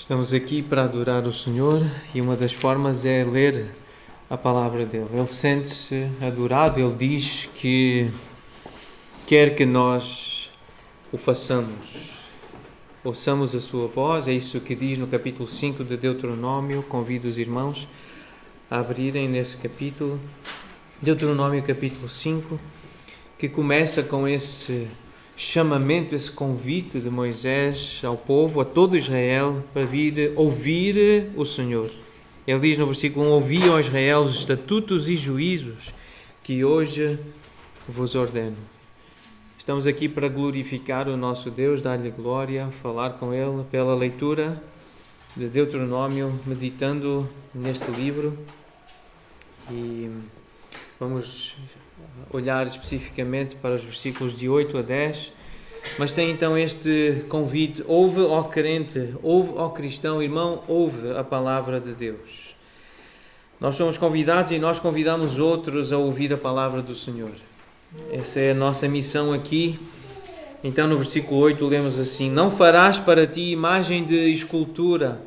Estamos aqui para adorar o Senhor e uma das formas é ler a palavra dele. Ele sente-se adorado, ele diz que quer que nós o façamos. Ouçamos a sua voz, é isso que diz no capítulo 5 de Deuteronômio. Convido os irmãos a abrirem nesse capítulo. Deuteronômio capítulo 5, que começa com esse chamamento, esse convite de Moisés ao povo, a todo Israel, para vir ouvir o Senhor. Ele diz no versículo 1: ouvi, ó Israel, os estatutos e juízos que hoje vos ordeno. Estamos aqui para glorificar o nosso Deus, dar-lhe glória, falar com Ele pela leitura de Deuteronômio, meditando neste livro. E vamos olhar especificamente para os versículos de 8 a 10, mas tem então este convite: ouve, ó crente, ouve, ó cristão, irmão, ouve a palavra de Deus. Nós somos convidados e nós convidamos outros a ouvir a palavra do Senhor. Essa é a nossa missão aqui. Então no versículo 8 lemos assim: não farás para ti imagem de escultura,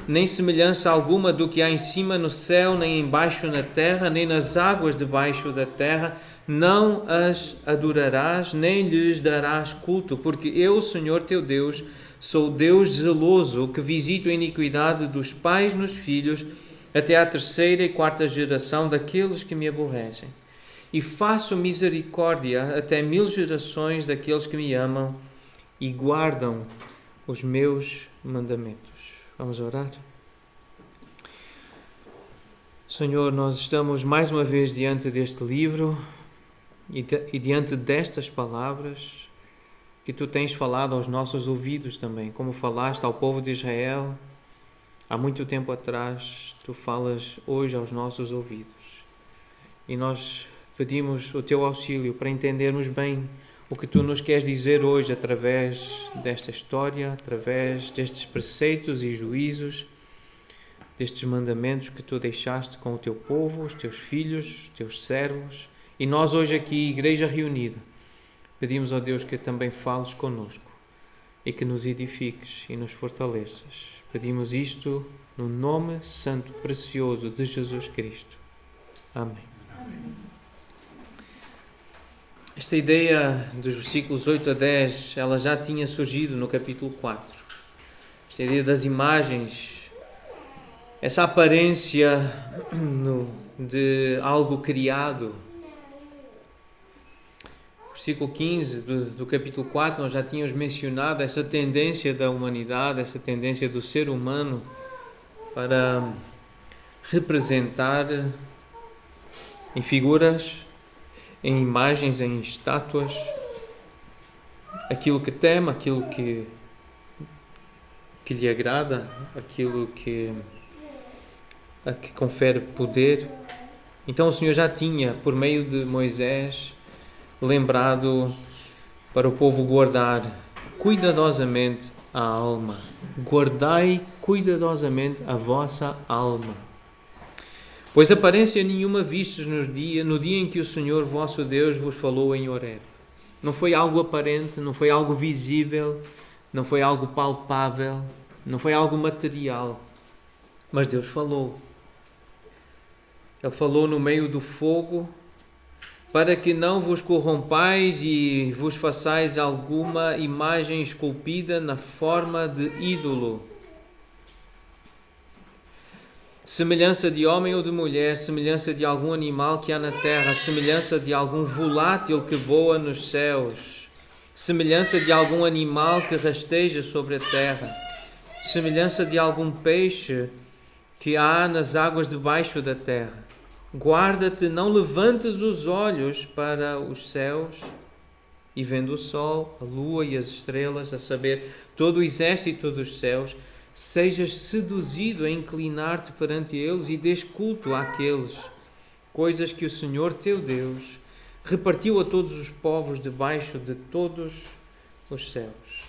nem semelhança alguma do que há em cima no céu, nem embaixo na terra, nem nas águas debaixo da terra. Não as adorarás, nem lhes darás culto, porque eu, Senhor teu Deus, sou Deus zeloso, que visito a iniquidade dos pais nos filhos, até à 3ª e 4ª geração daqueles que me aborrecem. E faço misericórdia até 1000 gerações daqueles que me amam e guardam os meus mandamentos. Vamos orar? Senhor, nós estamos mais uma vez diante deste livro e diante destas palavras que Tu tens falado aos nossos ouvidos também, como falaste ao povo de Israel há muito tempo atrás. Tu falas hoje aos nossos ouvidos e nós pedimos o Teu auxílio para entendermos bem o que Tu nos queres dizer hoje através desta história, através destes preceitos e juízos, destes mandamentos que Tu deixaste com o Teu povo, os Teus filhos, os Teus servos. E nós hoje aqui, igreja reunida, pedimos ao Deus que também fales connosco e que nos edifiques e nos fortaleças. Pedimos isto no nome santo, precioso de Jesus Cristo. Amém. Esta ideia dos versículos 8 a 10, ela já tinha surgido no capítulo 4. Esta ideia das imagens, essa aparência de algo criado. Versículo 15 do capítulo 4, nós já tínhamos mencionado essa tendência da humanidade, essa tendência do ser humano para representar em figuras, em imagens, em estátuas, aquilo que teme, aquilo que lhe agrada, aquilo a que confere poder. Então o Senhor já tinha, por meio de Moisés, lembrado para o povo guardar cuidadosamente a alma. Guardai cuidadosamente a vossa alma, pois aparência nenhuma vistes no dia em que o Senhor vosso Deus vos falou em Horeb. Não foi algo aparente, não foi algo visível, não foi algo palpável, não foi algo material, mas Deus falou. Ele falou no meio do fogo, para que não vos corrompais e vos façais alguma imagem esculpida na forma de ídolo, semelhança de homem ou de mulher, semelhança de algum animal que há na terra, semelhança de algum volátil que voa nos céus, semelhança de algum animal que rasteja sobre a terra, semelhança de algum peixe que há nas águas debaixo da terra. Guarda-te, não levantes os olhos para os céus e vendo o sol, a lua e as estrelas, a saber, todo o exército dos céus, sejas seduzido a inclinar-te perante eles e des culto àqueles, coisas que o Senhor teu Deus repartiu a todos os povos debaixo de todos os céus.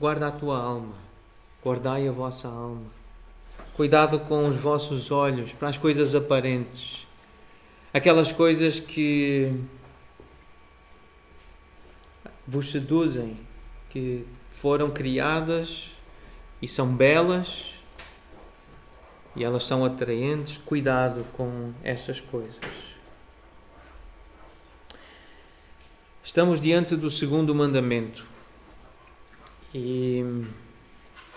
Guarda a tua alma, guardai a vossa alma. Cuidado com os vossos olhos para as coisas aparentes, aquelas coisas que vos seduzem, que foram criadas e são belas e elas são atraentes. Cuidado com essas coisas. Estamos diante do segundo mandamento e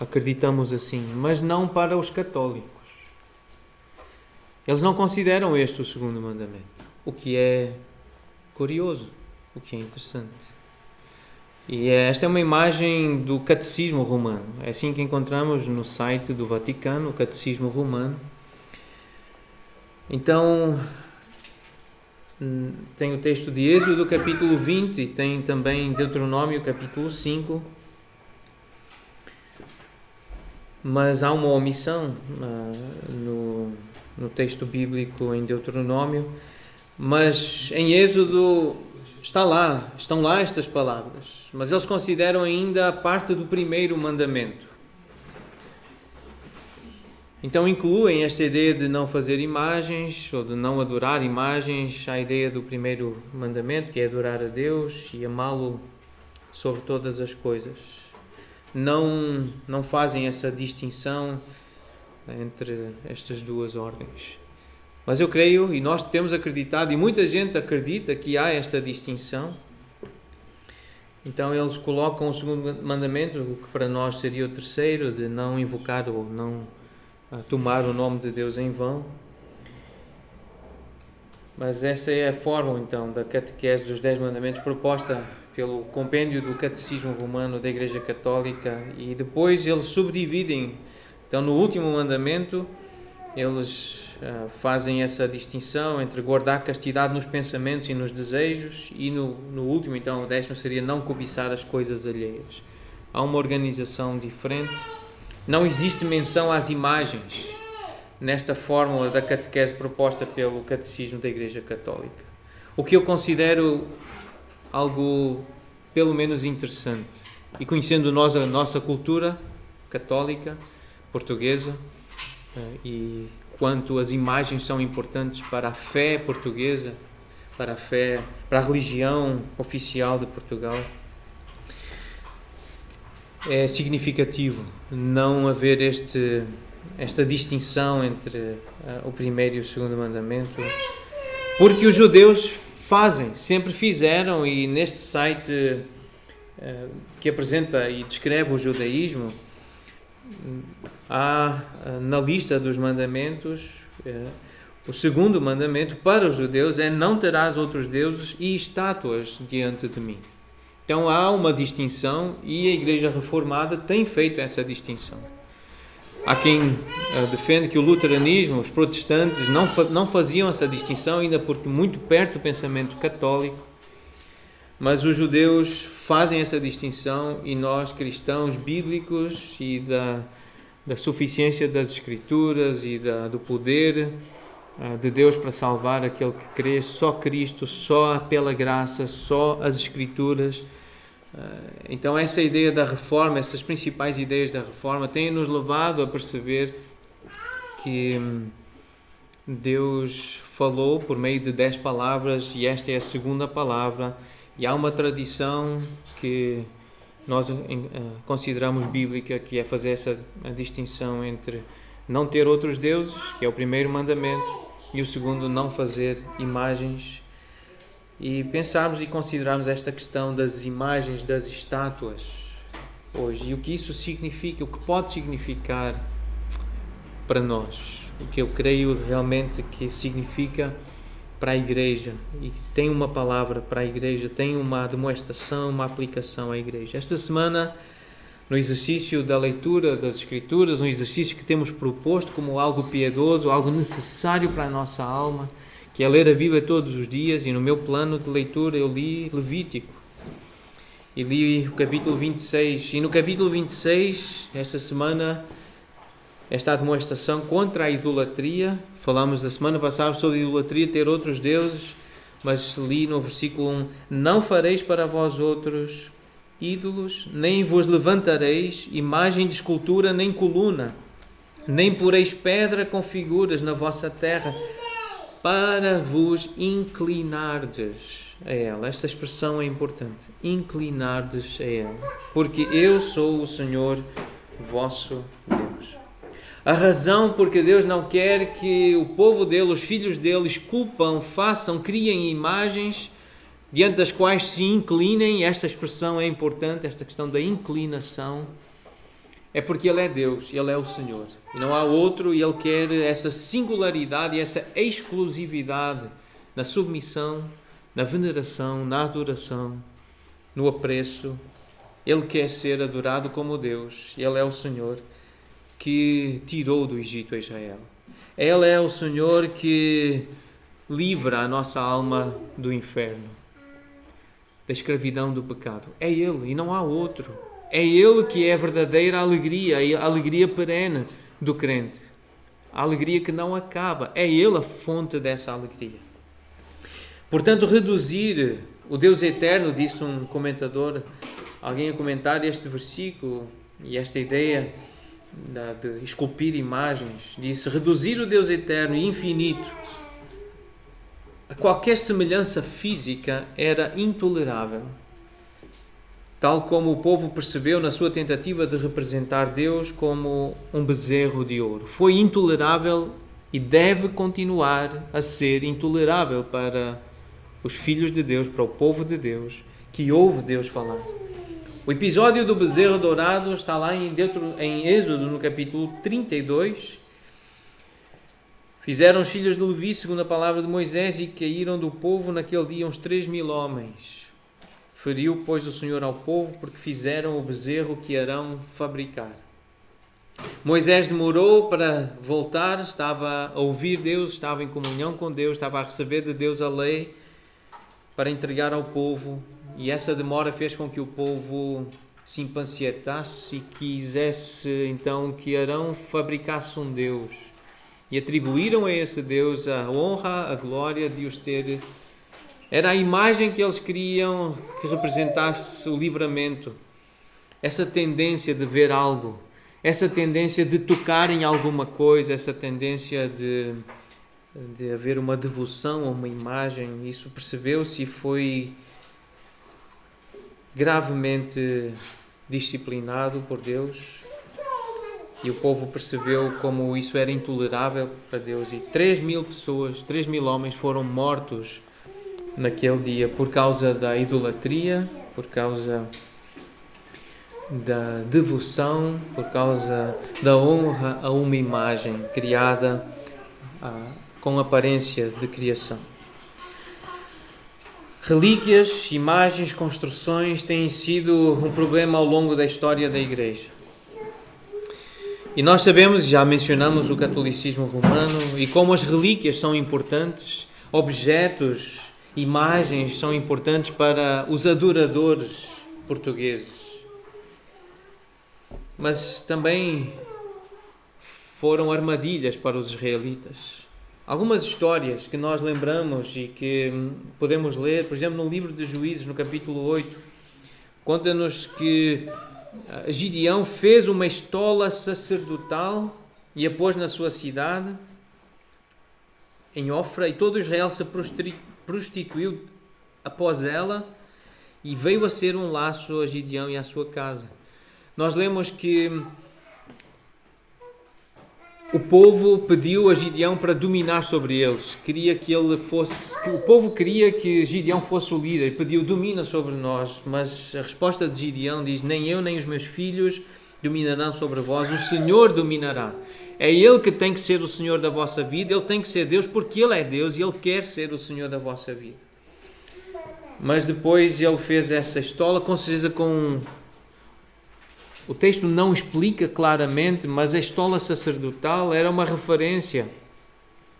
acreditamos assim, mas não para os católicos. Eles não consideram este o segundo mandamento, o que é curioso, o que é interessante. E esta é uma imagem do Catecismo Romano. É assim que encontramos no site do Vaticano, o Catecismo Romano. Então, tem o texto de Êxodo, capítulo 20, e tem também Deuteronômio, capítulo 5. Mas há uma omissão no texto bíblico em Deuteronômio. Mas em Êxodo estão lá estas palavras. Mas eles consideram ainda parte do primeiro mandamento. Então incluem esta ideia de não fazer imagens ou de não adorar imagens, a ideia do primeiro mandamento, que é adorar a Deus e amá-lo sobre todas as coisas. Não fazem essa distinção entre estas duas ordens. Mas eu creio, e nós temos acreditado, e muita gente acredita que há esta distinção. Então eles colocam o segundo mandamento, o que para nós seria o terceiro, de não invocar ou não tomar o nome de Deus em vão. Mas essa é a fórmula então da catequese dos 10 mandamentos proposta pelo compêndio do Catecismo Romano da Igreja Católica, e depois eles subdividem. Então no último mandamento eles fazem essa distinção entre guardar castidade nos pensamentos e nos desejos, e no último, então o 10º, seria não cobiçar as coisas alheias. Há uma organização diferente. Não existe menção às imagens nesta fórmula da catequese proposta pelo Catecismo da Igreja Católica. O que eu considero algo pelo menos interessante. E conhecendo nós a nossa cultura católica, portuguesa, e quanto as imagens são importantes para a fé portuguesa, para a religião oficial de Portugal, é significativo não haver esta distinção entre o primeiro e o segundo mandamento, porque os judeus sempre fizeram, e neste site que apresenta e descreve o judaísmo, há na lista dos mandamentos, o segundo mandamento para os judeus é: não terás outros deuses e estátuas diante de mim. Então há uma distinção, e a Igreja Reformada tem feito essa distinção. Há quem defende que o luteranismo, os protestantes, não faziam essa distinção, ainda porque muito perto do pensamento católico, mas os judeus fazem essa distinção, e nós, cristãos bíblicos, e da suficiência das Escrituras e do poder de Deus para salvar aquele que crê, só Cristo, só pela graça, só as Escrituras. Então essa ideia da Reforma, essas principais ideias da Reforma, têm-nos levado a perceber que Deus falou por meio de 10 palavras, e esta é a segunda palavra, e há uma tradição que nós consideramos bíblica, que é fazer essa distinção entre não ter outros deuses, que é o primeiro mandamento, e o segundo, não fazer imagens. E pensarmos e considerarmos esta questão das imagens, das estátuas hoje, e o que isso significa, o que pode significar para nós, o que eu creio realmente que significa para a Igreja, e tem uma palavra para a Igreja, tem uma demonstração, uma aplicação à Igreja. Esta semana, no exercício da leitura das Escrituras, um exercício que temos proposto como algo piedoso, algo necessário para a nossa alma, que é ler a Bíblia todos os dias, e no meu plano de leitura eu li Levítico, e li o capítulo 26, e no capítulo 26, esta semana, esta demonstração contra a idolatria. Falamos da semana passada sobre a idolatria, ter outros deuses, mas li no versículo 1: não fareis para vós outros ídolos, nem vos levantareis imagem de escultura, nem coluna, nem poreis pedra com figuras na vossa terra. para vos inclinardes a ela. Esta expressão é importante. Inclinardes a ela. Porque eu sou o Senhor vosso Deus. A razão porque Deus não quer que o povo dele, os filhos dele, esculpam, façam, criem imagens diante das quais se inclinem. Esta expressão é importante, esta questão da inclinação. É porque Ele é Deus, Ele é o Senhor. E não há outro, e Ele quer essa singularidade e essa exclusividade na submissão, na veneração, na adoração, no apreço. Ele quer ser adorado como Deus. Ele é o Senhor que tirou do Egito a Israel. Ele é o Senhor que livra a nossa alma do inferno, da escravidão do pecado. É Ele e não há outro. É Ele que é a verdadeira alegria, a alegria perene do crente. A alegria que não acaba. É Ele a fonte dessa alegria. Portanto, reduzir o Deus eterno, disse um comentador, alguém a comentar este versículo e esta ideia de esculpir imagens, disse: reduzir o Deus eterno e infinito a qualquer semelhança física era intolerável. Tal como o povo percebeu na sua tentativa de representar Deus como um bezerro de ouro. Foi intolerável e deve continuar a ser intolerável para os filhos de Deus, para o povo de Deus, que ouve Deus falar. O episódio do bezerro dourado está lá em Êxodo, no capítulo 32. Fizeram os filhos de Levi, segundo a palavra de Moisés, e caíram do povo naquele dia uns 3.000 homens. Feriu, pois, o Senhor ao povo, porque fizeram o bezerro que Arão fabricar. Moisés demorou para voltar, estava a ouvir Deus, estava em comunhão com Deus, estava a receber de Deus a lei para entregar ao povo. E essa demora fez com que o povo se impacientasse e quisesse então que Arão fabricasse um Deus. E atribuíram a esse Deus a honra, a glória de os ter. Era a imagem que eles queriam que representasse o livramento. Essa tendência de ver algo, essa tendência de tocar em alguma coisa, essa tendência de haver uma devoção a uma imagem. Isso percebeu-se e foi gravemente disciplinado por Deus. E o povo percebeu como isso era intolerável para Deus. E 3.000 pessoas, 3.000 homens foram mortos naquele dia por causa da idolatria, por causa da devoção, por causa da honra a uma imagem criada com aparência de criação. Relíquias, imagens, construções têm sido um problema ao longo da história da Igreja. E nós sabemos, já mencionamos o catolicismo romano, e como as relíquias são importantes, objetos, imagens são importantes para os adoradores portugueses. Mas também foram armadilhas para os israelitas. Algumas histórias que nós lembramos e que podemos ler, por exemplo, no livro de Juízes, no capítulo 8, conta-nos que Gideão fez uma estola sacerdotal e a pôs na sua cidade, em Ofra, e todo Israel se prostituiu após ela, e veio a ser um laço a Gideão e à sua casa. Nós lemos que o povo pediu a Gideão para dominar sobre eles. O povo queria que Gideão fosse o líder, pediu: domina sobre nós. Mas a resposta de Gideão diz: nem eu nem os meus filhos dominarão sobre vós, o Senhor dominará. É Ele que tem que ser o Senhor da vossa vida, Ele tem que ser Deus porque Ele é Deus e Ele quer ser o Senhor da vossa vida. Mas depois ele fez essa estola, com certeza o texto não explica claramente, mas a estola sacerdotal era uma referência,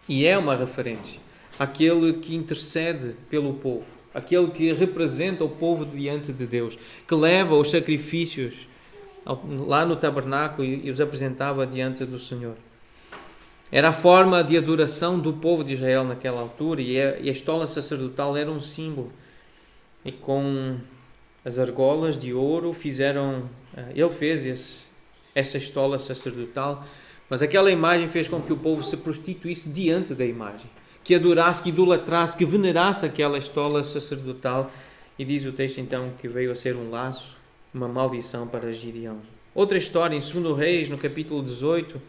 e é uma referência, àquele que intercede pelo povo, aquele que representa o povo diante de Deus, que leva os sacrifícios lá no tabernáculo e os apresentava diante do Senhor. Era a forma de adoração do povo de Israel naquela altura, e a estola sacerdotal era um símbolo. E com as argolas de ouro ele fez essa estola sacerdotal, mas aquela imagem fez com que o povo se prostituísse diante da imagem, que adorasse, que idolatrasse, que venerasse aquela estola sacerdotal. E diz o texto então que veio a ser um laço, uma maldição para Gideão. Outra história, em 2 Reis, no capítulo 18,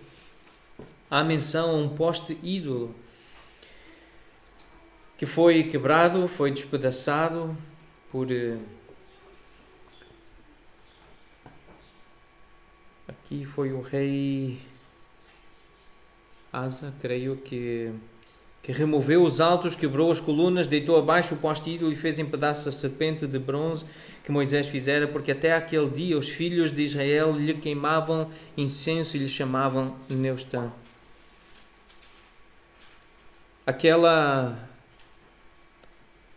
há menção a um poste ídolo que foi quebrado, foi despedaçado por... Aqui foi o rei Asa, creio que removeu os altos, quebrou as colunas, deitou abaixo o poste ídolo e fez em pedaços a serpente de bronze que Moisés fizera, porque até aquele dia os filhos de Israel lhe queimavam incenso e lhe chamavam Neustã. Aquela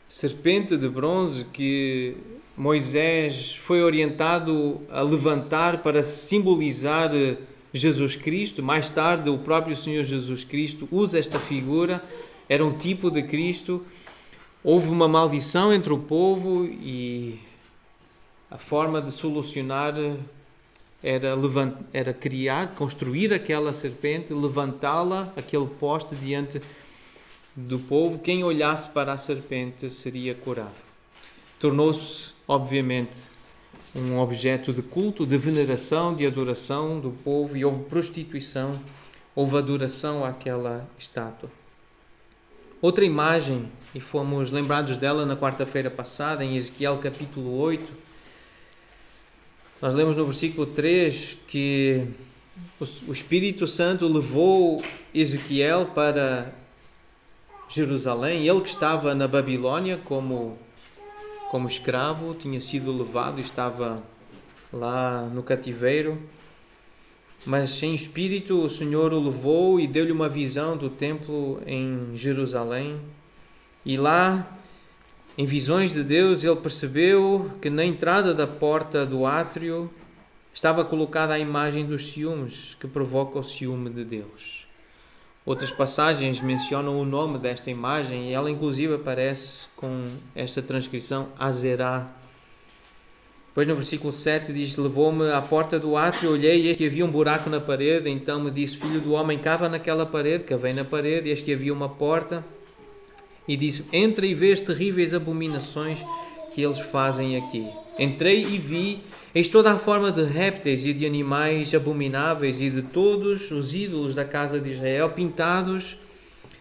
serpente de bronze que Moisés foi orientado a levantar para simbolizar Jesus Cristo. Mais tarde, o próprio Senhor Jesus Cristo usa esta figura, era um tipo de Cristo. Houve uma maldição entre o povo e a forma de solucionar era construir aquela serpente, levantá-la, aquele poste diante do povo. Quem olhasse para a serpente seria curado. Tornou-se, obviamente, um objeto de culto, de veneração, de adoração do povo, e houve prostituição, houve adoração àquela estátua. Outra imagem, e fomos lembrados dela na quarta-feira passada, em Ezequiel capítulo 8, nós lemos no versículo 3 que o Espírito Santo levou Ezequiel para Jerusalém. Ele que estava na Babilônia como escravo, tinha sido levado e estava lá no cativeiro, mas em espírito o Senhor o levou e deu-lhe uma visão do templo em Jerusalém. E lá, em visões de Deus, ele percebeu que na entrada da porta do átrio estava colocada a imagem dos ciúmes, que provoca o ciúme de Deus. Outras passagens mencionam o nome desta imagem e ela inclusive aparece com esta transcrição Azerá. Depois no versículo 7 diz: levou-me à porta do átrio, olhei e eis que havia um buraco na parede, então me disse: filho do homem, cava naquela parede. Cavei na parede e eis que havia uma porta, e disse: entra e vê as terríveis abominações que eles fazem aqui. Entrei e vi, eis toda a forma de répteis e de animais abomináveis e de todos os ídolos da casa de Israel, pintados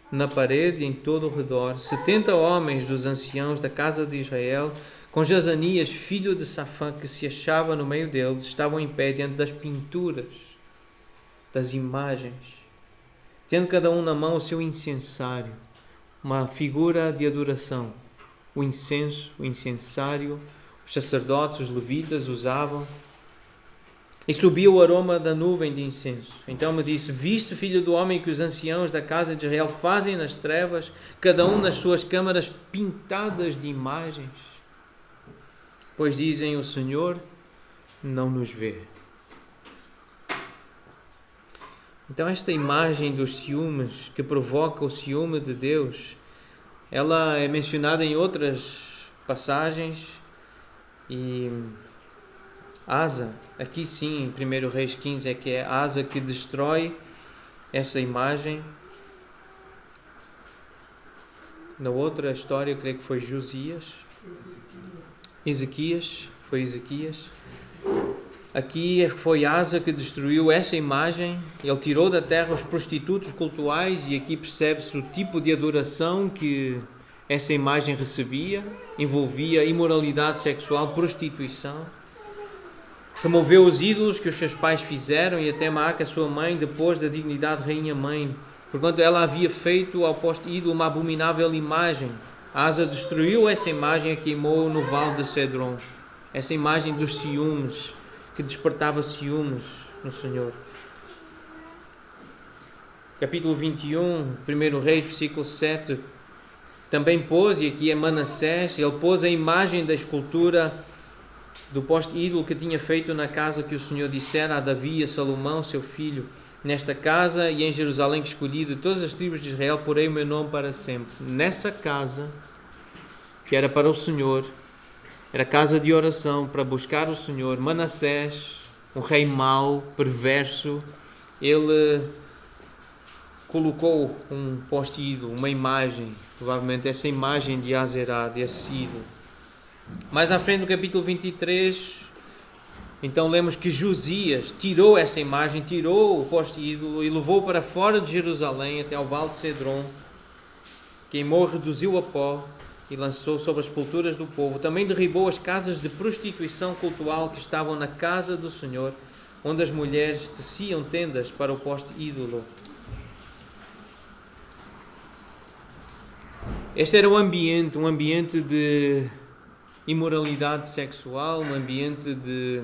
na parede e em todo o redor. 70 homens dos anciãos da casa de Israel, com Jazanias, filho de Safã, que se achava no meio deles, estavam em pé diante das pinturas, das imagens, tendo cada um na mão o seu incensário, uma figura de adoração. O incenso, o incensário, os sacerdotes, os levitas usavam, e subia o aroma da nuvem de incenso. Então me disse: viste, filho do homem, que os anciãos da casa de Israel fazem nas trevas, cada um nas suas câmaras pintadas de imagens? Pois dizem: o Senhor não nos vê. Então esta imagem dos ciúmes, que provoca o ciúme de Deus, ela é mencionada em outras passagens. E Asa, aqui sim, em 1 Reis 15, é que é Asa que destrói essa imagem. Na outra história, eu creio que foi Ezequias. Foi Ezequias. Aqui foi Asa que destruiu essa imagem. Ele tirou da terra os prostitutos cultuais, e aqui percebe-se o tipo de adoração que essa imagem recebia. Envolvia imoralidade sexual, prostituição. Removeu os ídolos que os seus pais fizeram, e até Maaca, a sua mãe, depois da dignidade de rainha-mãe, porquanto ela havia feito ao poste ídolo uma abominável imagem. Asa destruiu essa imagem e queimou no vale de Cedron. Essa imagem dos ciúmes, que despertava ciúmes no Senhor. Capítulo 21, 1 Reis, versículo 7. Também pôs, e aqui é Manassés, ele pôs a imagem da escultura do poste ídolo que tinha feito na casa que o Senhor dissera a Davi e a Salomão, seu filho: nesta casa e em Jerusalém que escolhi de todas as tribos de Israel, porei o meu nome para sempre. Nessa casa, que era para o Senhor, era casa de oração para buscar o Senhor, Manassés, um rei mau, perverso, ele colocou um poste ídolo, uma imagem, provavelmente essa imagem de Azerá, desse ídolo. Mais à frente, no capítulo 23, então lemos que Josias tirou essa imagem, tirou o poste ídolo e levou para fora de Jerusalém, até ao vale de Cedron, queimou, reduziu a pó e lançou sobre as sepulturas do povo. Também derribou as casas de prostituição cultual que estavam na casa do Senhor, onde as mulheres teciam tendas para o poste ídolo. Este era um ambiente de imoralidade sexual, um ambiente de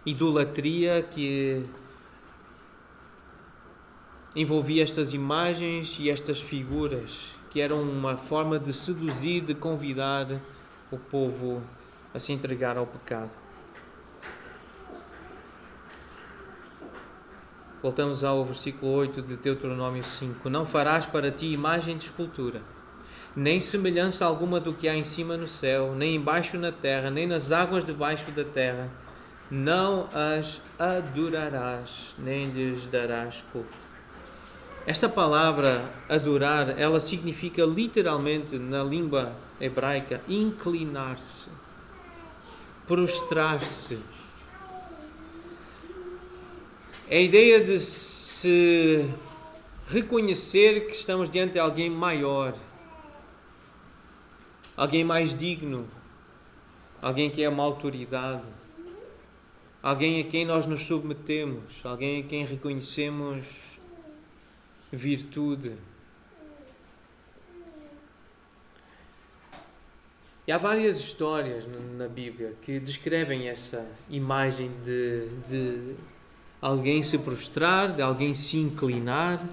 idolatria que envolvia estas imagens e estas figuras, que eram uma forma de seduzir, de convidar o povo a se entregar ao pecado. Voltamos ao versículo 8 de Deuteronômio 5. Não farás para ti imagem de escultura, nem semelhança alguma do que há em cima no céu, nem embaixo na terra, nem nas águas debaixo da terra. Não as adorarás, nem lhes darás culto. Esta palavra adorar, ela significa literalmente, na língua hebraica, inclinar-se, prostrar-se. É a ideia de se reconhecer que estamos diante de alguém maior, alguém mais digno, alguém que é uma autoridade, alguém a quem nós nos submetemos, alguém a quem reconhecemos virtude. E há várias histórias na Bíblia que descrevem essa imagem de alguém se prostrar, de alguém se inclinar.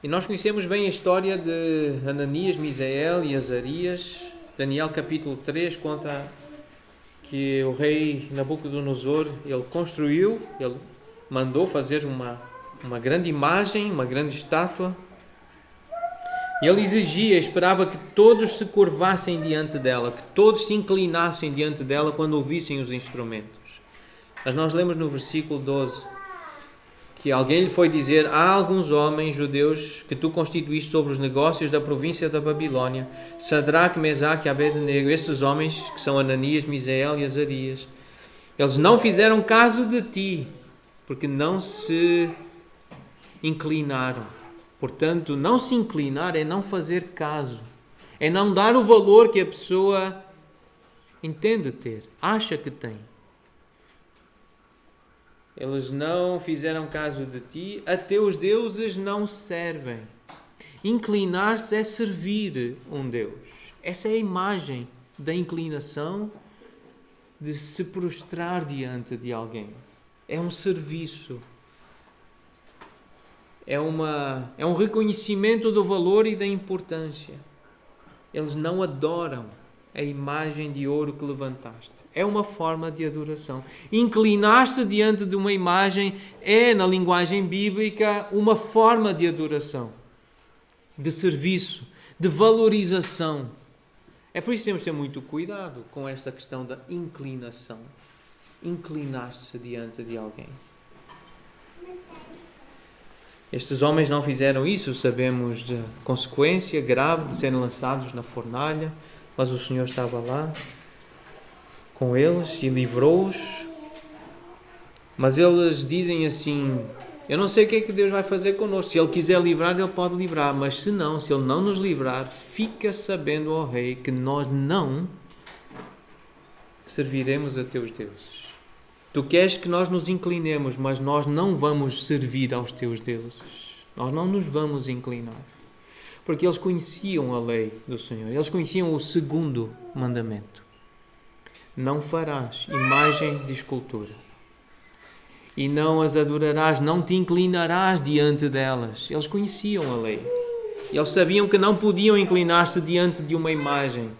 E nós conhecemos bem a história de Ananias, Misael e Azarias. Daniel capítulo 3 conta que o rei Nabucodonosor, ele mandou fazer uma grande imagem, uma grande estátua. E ele esperava que todos se curvassem diante dela, que todos se inclinassem diante dela quando ouvissem os instrumentos. Mas nós lemos no versículo 12 que alguém lhe foi dizer: há alguns homens judeus que tu constituíste sobre os negócios da província da Babilônia, Sadraque, Mesaque e Abednego. Estes homens, que são Ananias, Misael e Azarias, eles não fizeram caso de ti, porque não se inclinaram. Portanto, não se inclinar é não fazer caso, é não dar o valor que a pessoa entende ter, acha que tem. Eles não fizeram caso de ti, a teus deuses não servem. Inclinar-se é servir um Deus. Essa é a imagem da inclinação, de se prostrar diante de alguém. É um serviço. É um reconhecimento do valor e da importância. Eles não adoram a imagem de ouro que levantaste. É uma forma de adoração. Inclinar-se diante de uma imagem é, na linguagem bíblica, uma forma de adoração, de serviço, de valorização. É por isso que temos de ter muito cuidado com esta questão da inclinação. Inclinar-se diante de alguém. Estes homens não fizeram isso, sabemos da consequência grave de serem lançados na fornalha, mas o Senhor estava lá com eles e livrou-os. Mas eles dizem assim: eu não sei o que é que Deus vai fazer connosco. Se Ele quiser livrar, Ele pode livrar, mas se Ele não nos livrar, fica sabendo, ó Rei, que nós não serviremos a teus deuses. Tu queres que nós nos inclinemos, mas nós não vamos servir aos teus deuses. Nós não nos vamos inclinar. Porque eles conheciam a lei do Senhor. Eles conheciam o segundo mandamento. Não farás imagem de escultura. E não as adorarás, não te inclinarás diante delas. Eles conheciam a lei. Eles sabiam que não podiam inclinar-se diante de uma imagem.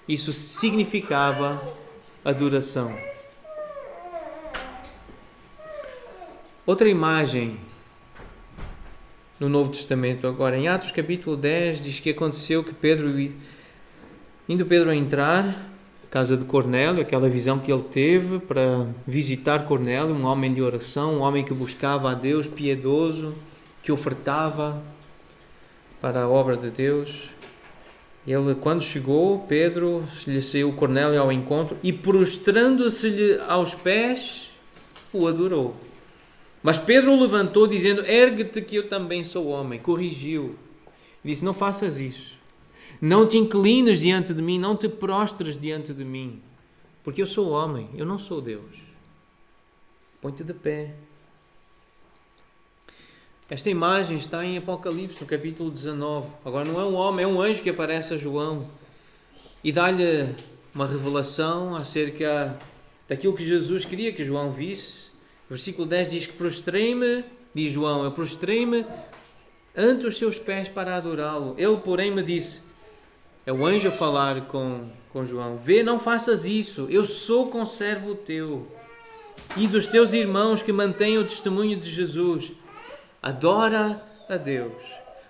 Isso significava adoração. Outra imagem no Novo Testamento, agora em Atos capítulo 10, diz que aconteceu que indo Pedro a entrar, casa de Cornélio, aquela visão que ele teve para visitar Cornélio, um homem de oração, um homem que buscava a Deus, piedoso, que ofertava para a obra de Deus. Ele, quando chegou, Pedro, lhe saiu Cornélio ao encontro e, prostrando-se-lhe aos pés, o adorou. Mas Pedro o levantou, dizendo: ergue-te, que eu também sou homem. Corrigiu. Disse: não faças isso. Não te inclines diante de mim, não te prostres diante de mim, porque eu sou homem, eu não sou Deus. Põe-te de pé. Esta imagem está em Apocalipse, no capítulo 19. Agora não é um homem, é um anjo que aparece a João e dá-lhe uma revelação acerca daquilo que Jesus queria que João visse. O versículo 10 diz que prostrei-me, diz João, eu prostrei-me ante os seus pés para adorá-lo. Ele, porém, me disse, é o anjo a falar com João: vê, não faças isso, eu sou conservo teu e dos teus irmãos que mantêm o testemunho de Jesus. Adora a Deus,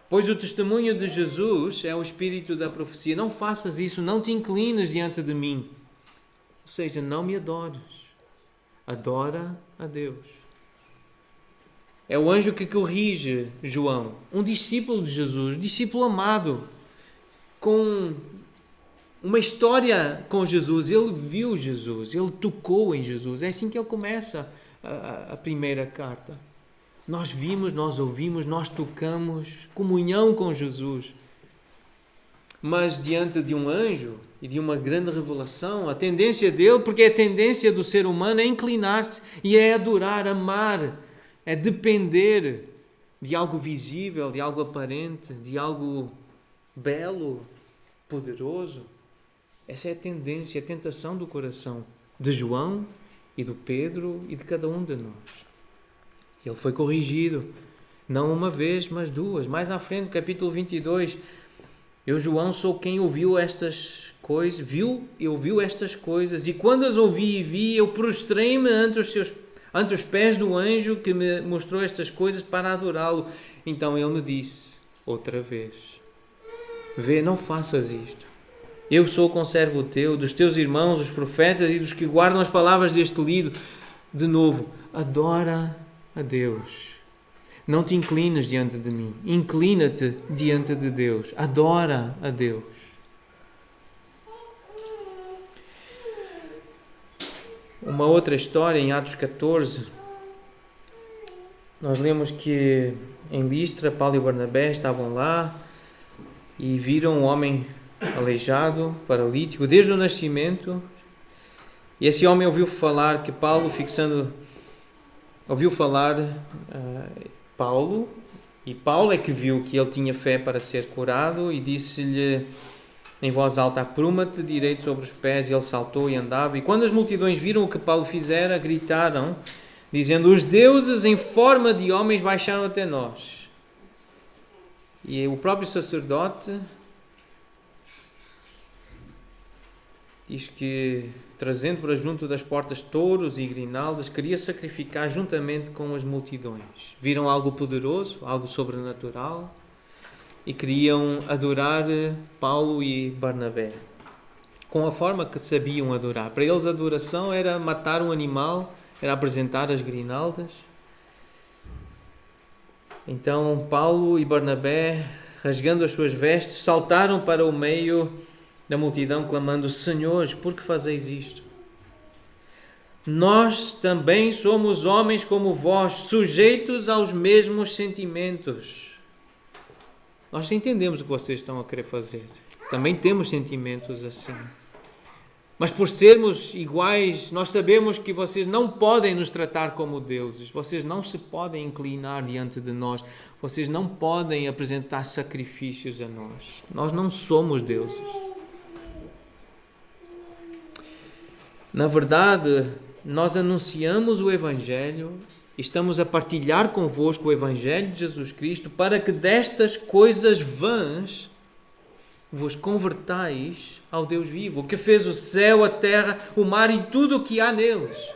pois o testemunho de Jesus é o espírito da profecia. Não faças isso, não te inclines diante de mim. Ou seja, não me adores. Adora a Deus. É o anjo que corrige João, um discípulo de Jesus, discípulo amado, com uma história com Jesus. Ele viu Jesus, ele tocou em Jesus. É assim que ele começa a primeira carta. Nós vimos, nós ouvimos, nós tocamos, comunhão com Jesus. Mas diante de um anjo e de uma grande revelação, a tendência dele, porque a tendência do ser humano é inclinar-se e é adorar, amar, é depender de algo visível, de algo aparente, de algo belo, poderoso. Essa é a tendência, a tentação do coração de João e do Pedro e de cada um de nós. Ele foi corrigido, não uma vez, mas duas. Mais à frente, no capítulo 22, eu, João, sou quem ouviu estas coisas, ouviu estas coisas, e quando as ouvi e vi, eu prostrei-me ante os pés do anjo que me mostrou estas coisas para adorá-lo. Então ele me disse, outra vez, vê, não faças isto. Eu sou conservo teu, dos teus irmãos, os profetas e dos que guardam as palavras deste livro. De novo, adora a Deus. Não te inclines diante de mim. Inclina-te diante de Deus. Adora a Deus. Uma outra história em Atos 14. Nós lemos que em Listra, Paulo e Barnabé estavam lá e viram um homem aleijado, paralítico, desde o nascimento. E esse homem ouviu falar que Paulo, Paulo, e Paulo é que viu que ele tinha fé para ser curado e disse-lhe em voz alta: apruma-te direito sobre os pés. E ele saltou e andava. E quando as multidões viram o que Paulo fizera, gritaram, dizendo: os deuses em forma de homens baixaram até nós. E o próprio sacerdote diz que, trazendo para junto das portas touros e grinaldas, queria sacrificar juntamente com as multidões. Viram algo poderoso, algo sobrenatural, e queriam adorar Paulo e Barnabé, com a forma que sabiam adorar. Para eles a adoração era matar um animal, era apresentar as grinaldas. Então Paulo e Barnabé, rasgando as suas vestes, saltaram para o meio da multidão, clamando: Senhores, por que fazeis isto? Nós também somos homens como vós, sujeitos aos mesmos sentimentos. Nós entendemos o que vocês estão a querer fazer. Também temos sentimentos assim. Mas por sermos iguais, nós sabemos que vocês não podem nos tratar como deuses. Vocês não se podem inclinar diante de nós. Vocês não podem apresentar sacrifícios a nós. Nós não somos deuses. Na verdade, nós anunciamos o Evangelho, estamos a partilhar convosco o Evangelho de Jesus Cristo, para que destas coisas vãs vos convertais ao Deus vivo, que fez o céu, a terra, o mar e tudo o que há neles.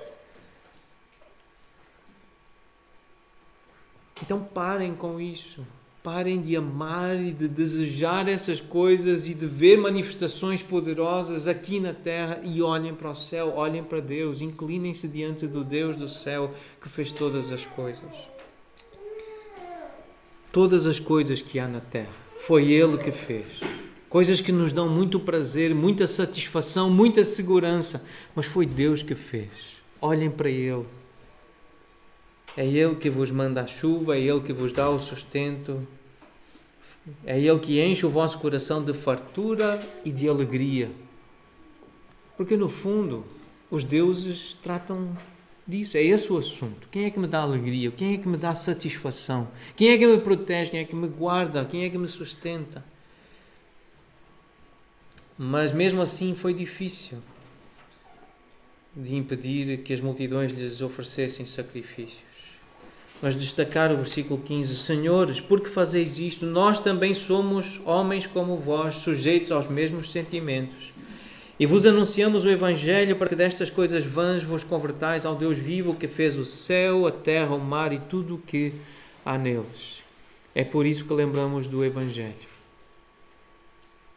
Então parem com isso. Parem de amar e de desejar essas coisas e de ver manifestações poderosas aqui na terra e olhem para o céu, olhem para Deus, inclinem-se diante do Deus do céu que fez todas as coisas. Todas as coisas que há na terra, foi Ele que fez. Coisas que nos dão muito prazer, muita satisfação, muita segurança, mas foi Deus que fez. Olhem para Ele. É Ele que vos manda a chuva, é Ele que vos dá o sustento, é Ele que enche o vosso coração de fartura e de alegria. Porque no fundo, os deuses tratam disso, é esse o assunto. Quem é que me dá alegria? Quem é que me dá satisfação? Quem é que me protege? Quem é que me guarda? Quem é que me sustenta? Mas mesmo assim foi difícil de impedir que as multidões lhes oferecessem sacrifícios. Mas destacar o versículo 15: Senhores, por que fazeis isto? Nós também somos homens como vós, sujeitos aos mesmos sentimentos. E vos anunciamos o Evangelho para que destas coisas vãs vos convertais ao Deus vivo que fez o céu, a terra, o mar e tudo o que há neles. É por isso que lembramos do Evangelho.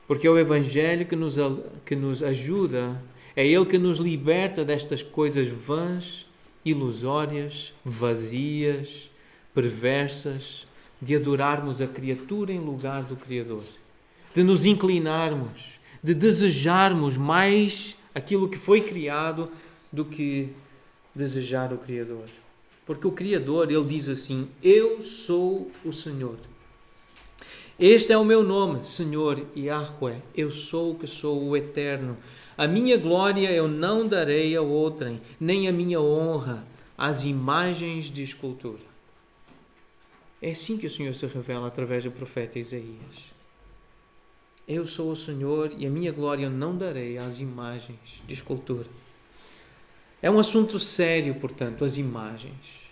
Porque é o Evangelho que nos ajuda, é Ele que nos liberta destas coisas vãs, ilusórias, vazias, perversas, de adorarmos a criatura em lugar do Criador, de nos inclinarmos, de desejarmos mais aquilo que foi criado do que desejar o Criador. Porque o Criador, Ele diz assim: Eu sou o Senhor. Este é o meu nome, Senhor Yahweh. Eu sou o que sou, o Eterno. A minha glória eu não darei a outrem, nem a minha honra às imagens de escultura. É assim que o Senhor se revela através do profeta Isaías. Eu sou o Senhor e a minha glória eu não darei às imagens de escultura. É um assunto sério, portanto, as imagens.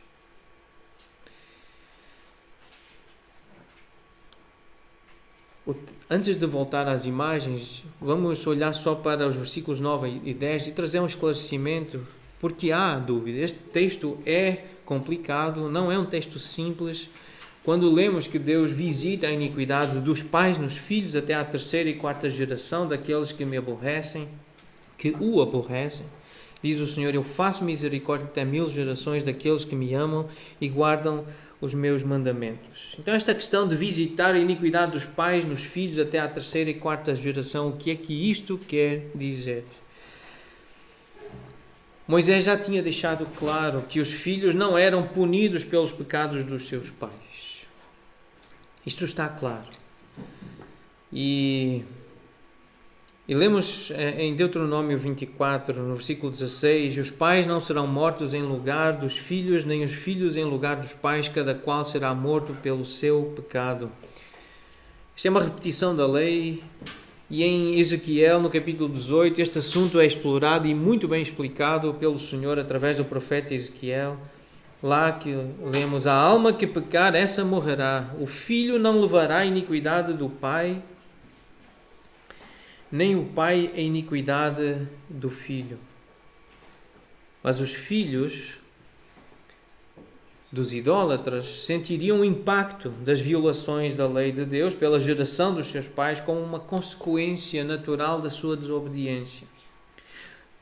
Antes de voltar às imagens, vamos olhar só para os versículos 9 e 10 e trazer um esclarecimento, porque há dúvida. Este texto é complicado, não é um texto simples. Quando lemos que Deus visita a iniquidade dos pais nos filhos até à terceira e quarta geração daqueles que me aborrecem, que o aborrecem, diz o Senhor: eu faço misericórdia até 1000 gerações daqueles que me amam e guardam os meus mandamentos. Então esta questão de visitar a iniquidade dos pais nos filhos até à terceira e quarta geração, o que é que isto quer dizer? Moisés já tinha deixado claro que os filhos não eram punidos pelos pecados dos seus pais. Isto está claro. E lemos em Deuteronômio 24, no versículo 16: os pais não serão mortos em lugar dos filhos, nem os filhos em lugar dos pais, cada qual será morto pelo seu pecado. Isto é uma repetição da lei, e em Ezequiel, no capítulo 18, este assunto é explorado e muito bem explicado pelo Senhor através do profeta Ezequiel. Lá que lemos: a alma que pecar, essa morrerá. O filho não levará a iniquidade do pai, nem o pai a iniquidade do filho. Mas os filhos dos idólatras sentiriam o impacto das violações da lei de Deus pela geração dos seus pais como uma consequência natural da sua desobediência,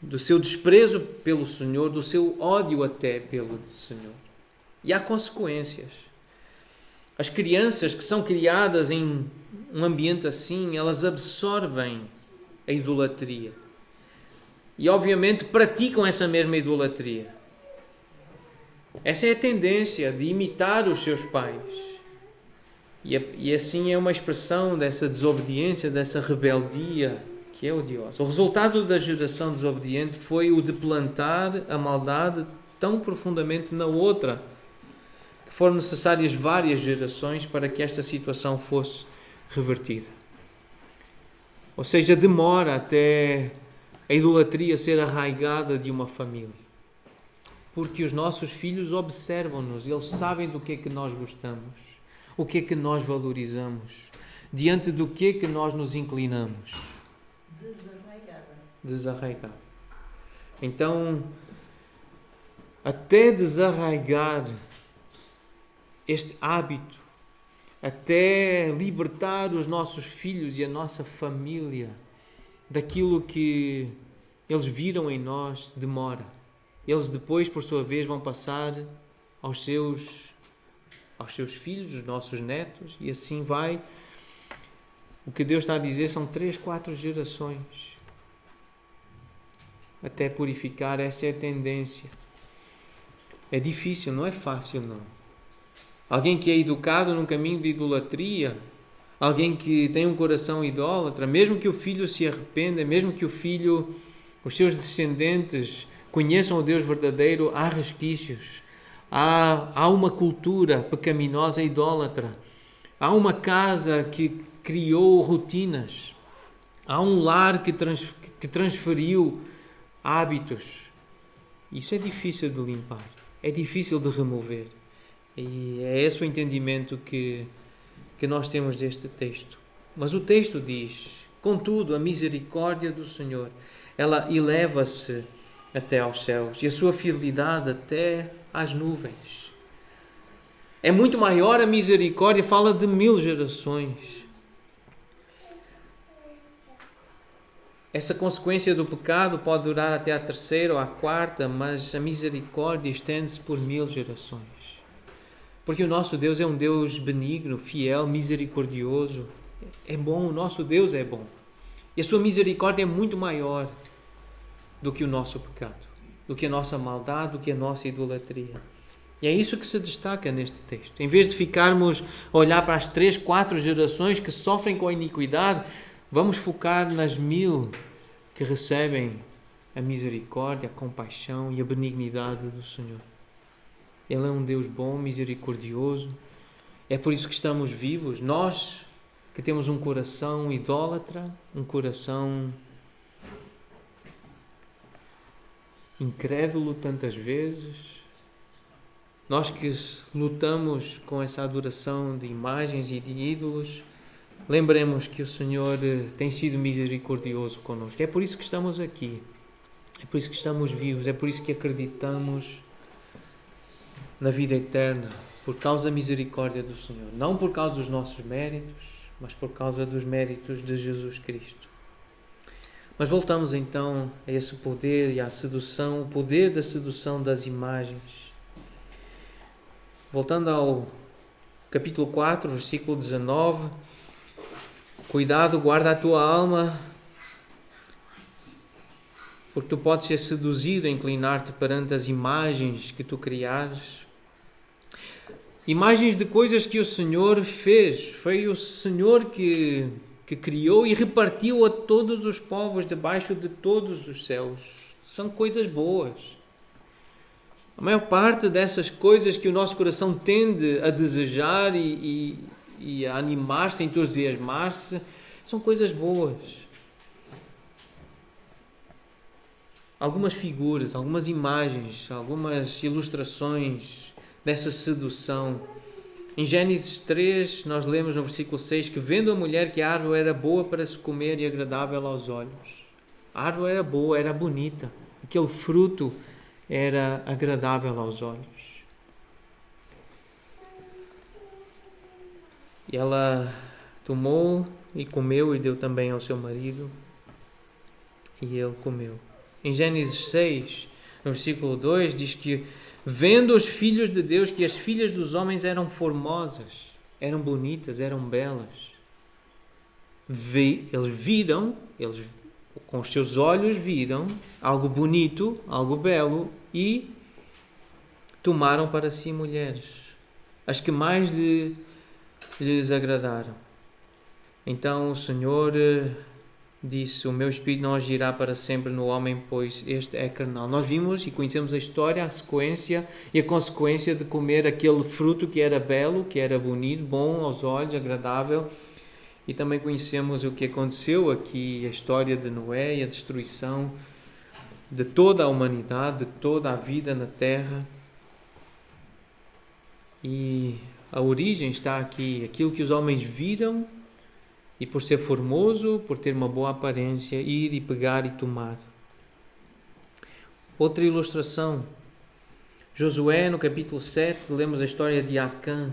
do seu desprezo pelo Senhor, do seu ódio até pelo Senhor. E há consequências. As crianças que são criadas em um ambiente assim, elas absorvem a idolatria. E obviamente praticam essa mesma idolatria. Essa é a tendência de imitar os seus pais. E assim é uma expressão dessa desobediência, dessa rebeldia que é odiosa. O resultado da geração desobediente foi o de plantar a maldade tão profundamente na outra, que foram necessárias várias gerações para que esta situação fosse revertida. Ou seja, demora até a idolatria ser arraigada de uma família. Porque os nossos filhos observam-nos, eles sabem do que é que nós gostamos, o que é que nós valorizamos, diante do que é que nós nos inclinamos. Desarraigada. Então, até desarraigar este hábito até libertar os nossos filhos e a nossa família daquilo que eles viram em nós, demora. Eles depois, por sua vez, vão passar aos seus filhos, os nossos netos, e assim vai. O que Deus está a dizer são 3, 4 gerações até purificar. Essa é a tendência. É difícil, não é fácil, não. Alguém que é educado num caminho de idolatria, alguém que tem um coração idólatra, mesmo que o filho se arrependa, mesmo que o filho, os seus descendentes conheçam o Deus verdadeiro, há resquícios. Há uma cultura pecaminosa e idólatra. Há uma casa que criou rotinas. Há um lar que transferiu hábitos. Isso é difícil de limpar. É difícil de remover. E é esse o entendimento que nós temos deste texto. Mas o texto diz: contudo, a misericórdia do Senhor, ela eleva-se até aos céus e a sua fidelidade até às nuvens. É muito maior a misericórdia, fala de 1000 gerações. Essa consequência do pecado pode durar até a 3ª ou a 4ª, mas a misericórdia estende-se por 1000 gerações. Porque o nosso Deus é um Deus benigno, fiel, misericordioso. É bom, o nosso Deus é bom. E a sua misericórdia é muito maior do que o nosso pecado, do que a nossa maldade, do que a nossa idolatria. E é isso que se destaca neste texto. Em vez de ficarmos a olhar para as 3, 4 gerações que sofrem com a iniquidade, vamos focar nas 1000 que recebem a misericórdia, a compaixão e a benignidade do Senhor. Ele é um Deus bom, misericordioso. É por isso que estamos vivos. Nós que temos um coração idólatra, um coração incrédulo tantas vezes. Nós que lutamos com essa adoração de imagens e de ídolos, lembremos que o Senhor tem sido misericordioso connosco. É por isso que estamos aqui. É por isso que estamos vivos. É por isso que acreditamos na vida eterna, por causa da misericórdia do Senhor. Não por causa dos nossos méritos, mas por causa dos méritos de Jesus Cristo. Mas voltamos então a esse poder e à sedução, o poder da sedução das imagens. Voltando ao capítulo 4, versículo 19. Cuidado, guarda a tua alma, porque tu podes ser seduzido a inclinar-te perante as imagens que tu criares. Imagens de coisas que o Senhor fez. Foi o Senhor que criou e repartiu a todos os povos debaixo de todos os céus. São coisas boas. A maior parte dessas coisas que o nosso coração tende a desejar e a animar-se, entusiasmar-se, são coisas boas. Algumas figuras, algumas imagens, algumas ilustrações dessa sedução. Em Gênesis 3, nós lemos no versículo 6 que vendo a mulher que a árvore era boa para se comer e agradável aos olhos. A árvore era boa, era bonita. Aquele fruto era agradável aos olhos. E ela tomou e comeu e deu também ao seu marido. E ele comeu. Em Gênesis 6, no versículo 2, diz que vendo os filhos de Deus que as filhas dos homens eram formosas, eram bonitas, eram belas. Eles viram, com os seus olhos viram algo bonito, algo belo e tomaram para si mulheres, as que mais lhes agradaram. Então o Senhor disse: o meu espírito não agirá para sempre no homem, pois este é carnal. Nós vimos e conhecemos a história, a sequência e a consequência de comer aquele fruto que era belo, que era bonito, bom aos olhos, agradável. E também conhecemos o que aconteceu aqui, a história de Noé e a destruição de toda a humanidade, de toda a vida na terra. E a origem está aqui, aquilo que os homens viram e por ser formoso, por ter uma boa aparência, ir e pegar e tomar. Outra ilustração. Josué, no capítulo 7, lemos a história de Acã.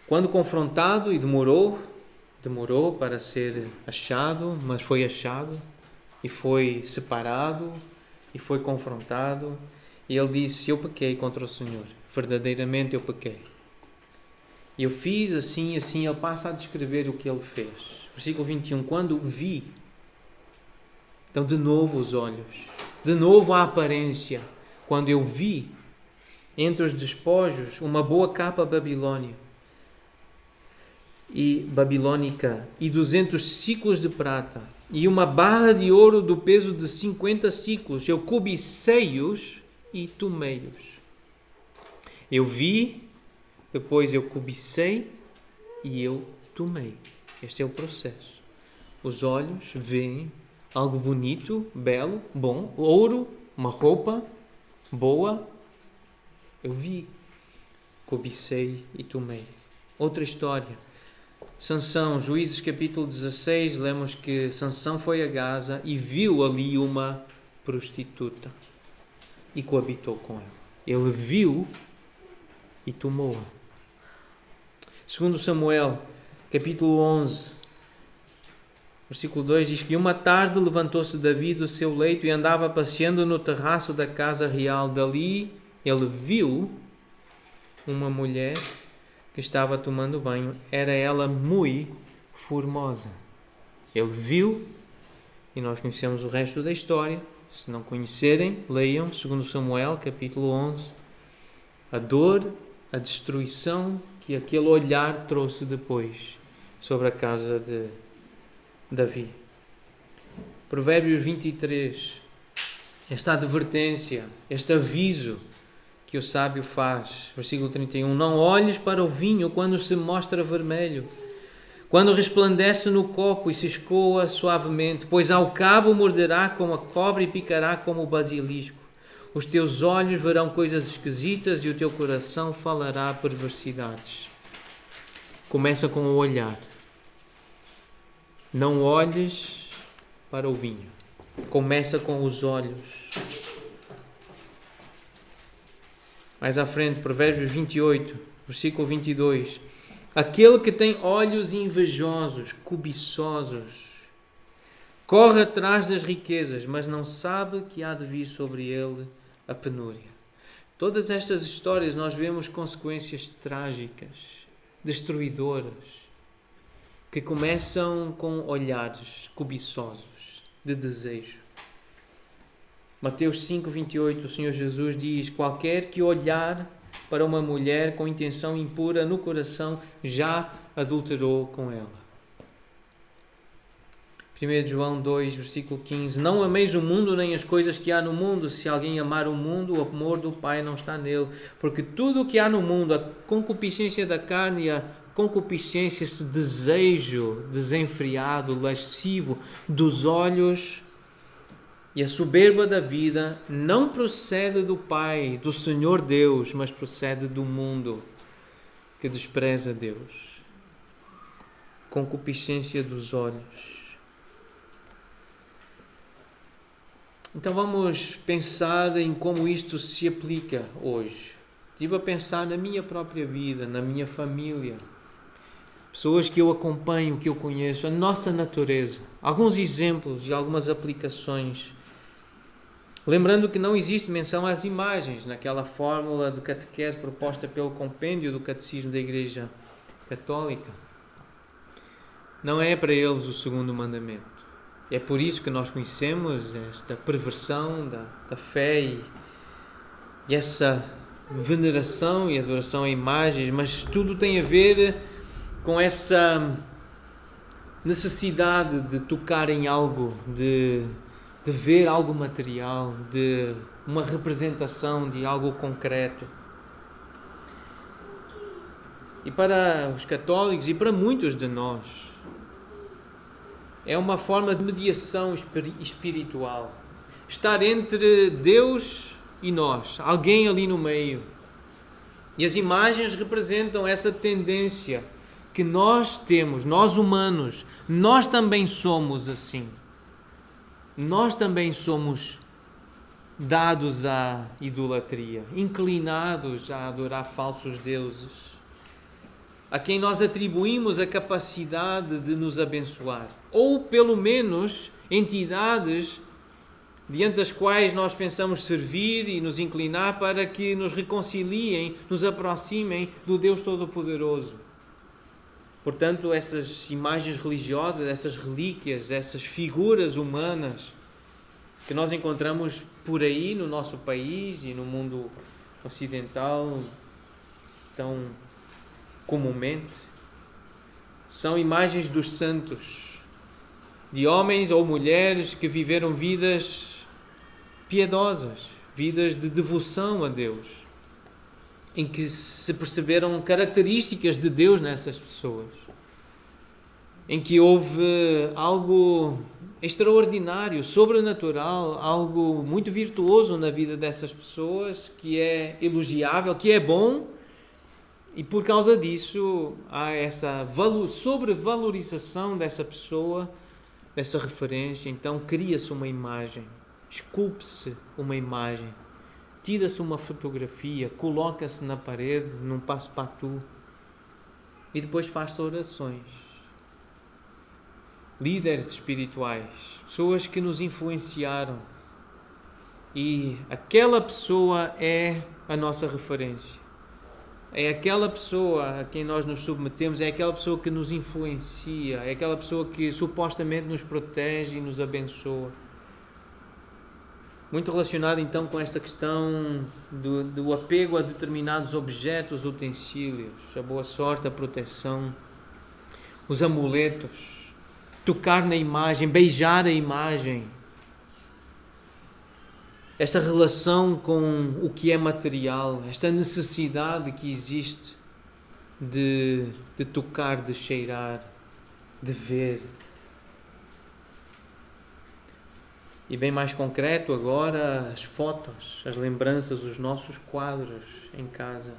Quando confrontado, e demorou para ser achado, mas foi achado, e foi separado, e foi confrontado, e ele disse: eu pequei contra o Senhor, verdadeiramente eu pequei. E eu fiz assim, assim. Ele passa a descrever o que ele fez. Versículo 21, quando vi, então de novo os olhos, de novo a aparência, quando eu vi entre os despojos uma boa capa babilônica e 200 ciclos de prata e uma barra de ouro do peso de 50 ciclos, eu cobicei-os e tomei-os. Eu vi, depois eu cobicei e eu tomei. Este é o processo. Os olhos veem algo bonito, belo, bom, ouro, uma roupa boa. Eu vi, cobicei e tomei. Outra história. Sansão, Juízes capítulo 16, lemos que Sansão foi a Gaza e viu ali uma prostituta e coabitou com ela. Ele viu e tomou-a. Segundo Samuel, capítulo 11, versículo 2, diz que uma tarde levantou-se Davi do seu leito e andava passeando no terraço da casa real. Dali ele viu uma mulher que estava tomando banho. Era ela muito formosa. Ele viu, e nós conhecemos o resto da história. Se não conhecerem, leiam 2 Samuel, capítulo 11. A dor, a destruição que aquele olhar trouxe depois sobre a casa de Davi. Provérbios 23. Esta advertência, este aviso que o sábio faz. Versículo 31. Não olhes para o vinho quando se mostra vermelho, quando resplandece no copo e se escoa suavemente, pois ao cabo morderá como a cobra e picará como o basilisco. Os teus olhos verão coisas esquisitas e o teu coração falará perversidades. Começa com o olhar. Não olhes para o vinho. Começa com os olhos. Mais à frente, Provérbios 28, versículo 22. Aquele que tem olhos invejosos, cobiçosos, corre atrás das riquezas, mas não sabe que há de vir sobre ele a penúria. Todas estas histórias nós vemos consequências trágicas, destruidoras, que começam com olhares cobiçosos, de desejo. Mateus 5, 28, o Senhor Jesus diz: qualquer que olhar para uma mulher com intenção impura no coração já adulterou com ela. 1 João 2, versículo 15. Não ameis o mundo nem as coisas que há no mundo. Se alguém amar o mundo, o amor do Pai não está nele. Porque tudo o que há no mundo, a concupiscência da carne e a concupiscência, esse desejo desenfreado, lascivo dos olhos e a soberba da vida, não procede do Pai, do Senhor Deus, mas procede do mundo que despreza Deus. Concupiscência dos olhos. Então vamos pensar em como isto se aplica hoje. Estive a pensar na minha própria vida, na minha família, pessoas que eu acompanho, que eu conheço, a nossa natureza. Alguns exemplos e algumas aplicações. Lembrando que não existe menção às imagens naquela fórmula de catequese proposta pelo compêndio do Catecismo da Igreja Católica. Não é para eles o segundo mandamento. É por isso que nós conhecemos esta perversão da fé e essa veneração e adoração a imagens, mas tudo tem a ver com essa necessidade de tocar em algo, de ver algo material, de uma representação de algo concreto. E para os católicos e para muitos de nós, é uma forma de mediação espiritual. Estar entre Deus e nós, alguém ali no meio. E as imagens representam essa tendência que nós temos, nós humanos, nós também somos assim. Nós também somos dados à idolatria, inclinados a adorar falsos deuses. a quem nós atribuímos a capacidade de nos abençoar, ou pelo menos entidades diante das quais nós pensamos servir e nos inclinar para que nos reconciliem, nos aproximem do Deus Todo-Poderoso. Portanto, essas imagens religiosas, essas relíquias, essas figuras humanas que nós encontramos por aí no nosso país e no mundo ocidental tão comumente, são imagens dos santos, de homens ou mulheres que viveram vidas piedosas, vidas de devoção a Deus, em que se perceberam características de Deus nessas pessoas, em que houve algo extraordinário, sobrenatural, algo muito virtuoso na vida dessas pessoas, que é elogiável, que é bom, e por causa disso há essa sobrevalorização dessa pessoa, dessa referência. Então cria-se uma imagem, esculpe-se uma imagem, tira-se uma fotografia, coloca-se na parede, num passe-patou, e depois faz-se orações. Líderes espirituais, pessoas que nos influenciaram, e aquela pessoa é a nossa referência, é aquela pessoa a quem nós nos submetemos, é aquela pessoa que nos influencia, é aquela pessoa que supostamente nos protege e nos abençoa. Muito relacionado então com esta questão do apego a determinados objetos, utensílios, a boa sorte, a proteção, os amuletos, tocar na imagem, beijar a imagem, esta relação com o que é material, esta necessidade que existe de tocar, de cheirar, de ver. E bem mais concreto agora, as fotos, as lembranças, os nossos quadros em casa,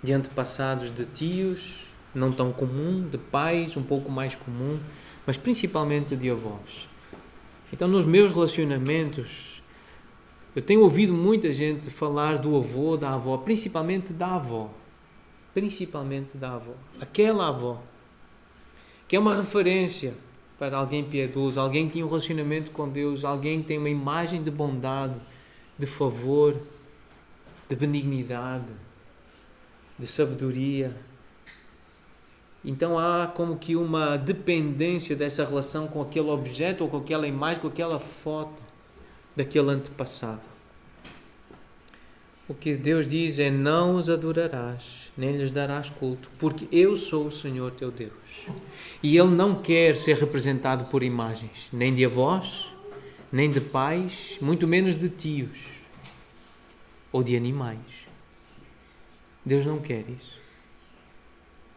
de antepassados, de tios, não tão comum, de pais, um pouco mais comum, mas principalmente de avós. Então, nos meus relacionamentos, eu tenho ouvido muita gente falar do avô, da avó, principalmente da avó. Principalmente da avó. Aquela avó, que é uma referência para alguém piedoso, alguém que tem um relacionamento com Deus, alguém que tem uma imagem de bondade, de favor, de benignidade, de sabedoria. Então há como que uma dependência dessa relação com aquele objeto ou com aquela imagem, com aquela foto daquele antepassado. O que Deus diz é: não os adorarás, nem lhes darás culto, porque eu sou o Senhor teu Deus. E Ele não quer ser representado por imagens, nem de avós, nem de pais, muito menos de tios ou de animais. Deus não quer isso.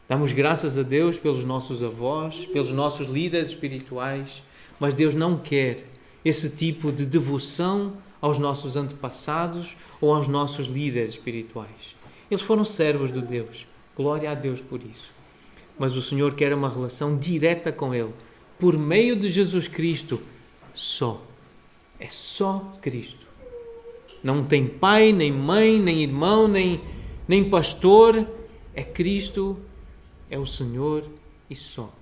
Damos graças a Deus pelos nossos avós, pelos nossos líderes espirituais, mas Deus não quer esse tipo de devoção aos nossos antepassados ou aos nossos líderes espirituais. Eles foram servos de Deus. Glória a Deus por isso. Mas o Senhor quer uma relação direta com Ele, por meio de Jesus Cristo. Só. É só Cristo. Não tem pai, nem mãe, nem irmão, nem pastor. É Cristo, é o Senhor e só.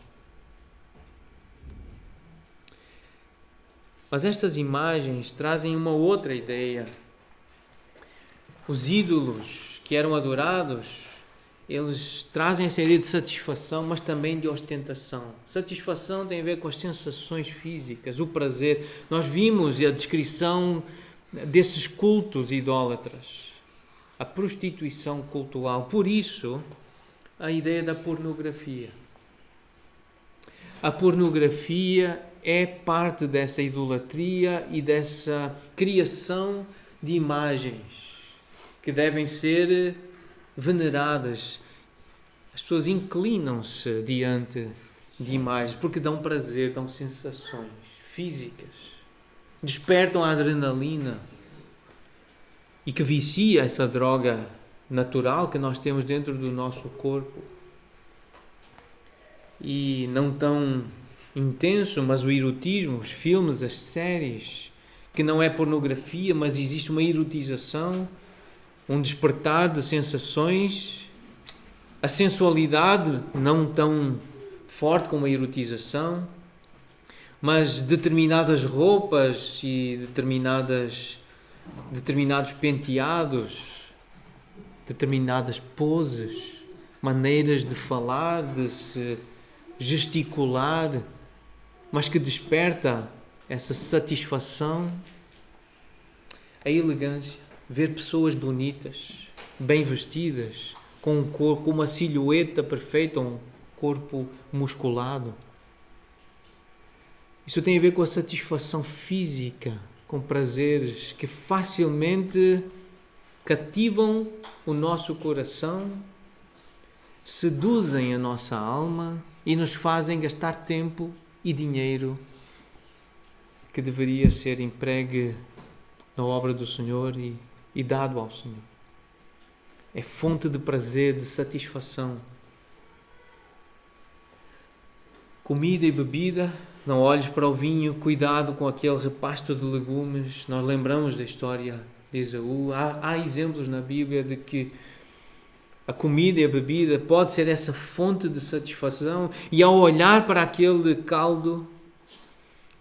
Mas estas imagens trazem uma outra ideia. Os ídolos que eram adorados, eles trazem essa ideia de satisfação, mas também de ostentação. Satisfação tem a ver com as sensações físicas, o prazer. Nós vimos a descrição desses cultos idólatras, a prostituição cultural. Por isso, a ideia da pornografia. A pornografia é parte dessa idolatria e dessa criação de imagens que devem ser veneradas. As pessoas inclinam-se diante de imagens porque dão prazer, dão sensações físicas, despertam a adrenalina e que vicia essa droga natural que nós temos dentro do nosso corpo. E não tão intenso, mas o erotismo, os filmes, as séries, que não é pornografia, mas existe uma erotização, um despertar de sensações a sensualidade não tão forte como a erotização, mas determinadas roupas e determinados penteados, determinadas poses, maneiras de falar, de se gesticular, mas que desperta essa satisfação, a elegância, ver pessoas bonitas, bem vestidas, com um corpo, uma silhueta perfeita, um corpo musculado. Isso tem a ver com a satisfação física, com prazeres que facilmente cativam o nosso coração, seduzem a nossa alma e nos fazem gastar tempo e dinheiro que deveria ser empregue na obra do Senhor e dado ao Senhor. É fonte de prazer, de satisfação. Comida e bebida, não olhes para o vinho, cuidado com aquele repasto de legumes. Nós lembramos da história de Esaú. Há exemplos na Bíblia de que a comida e a bebida pode ser essa fonte de satisfação, e ao olhar para aquele caldo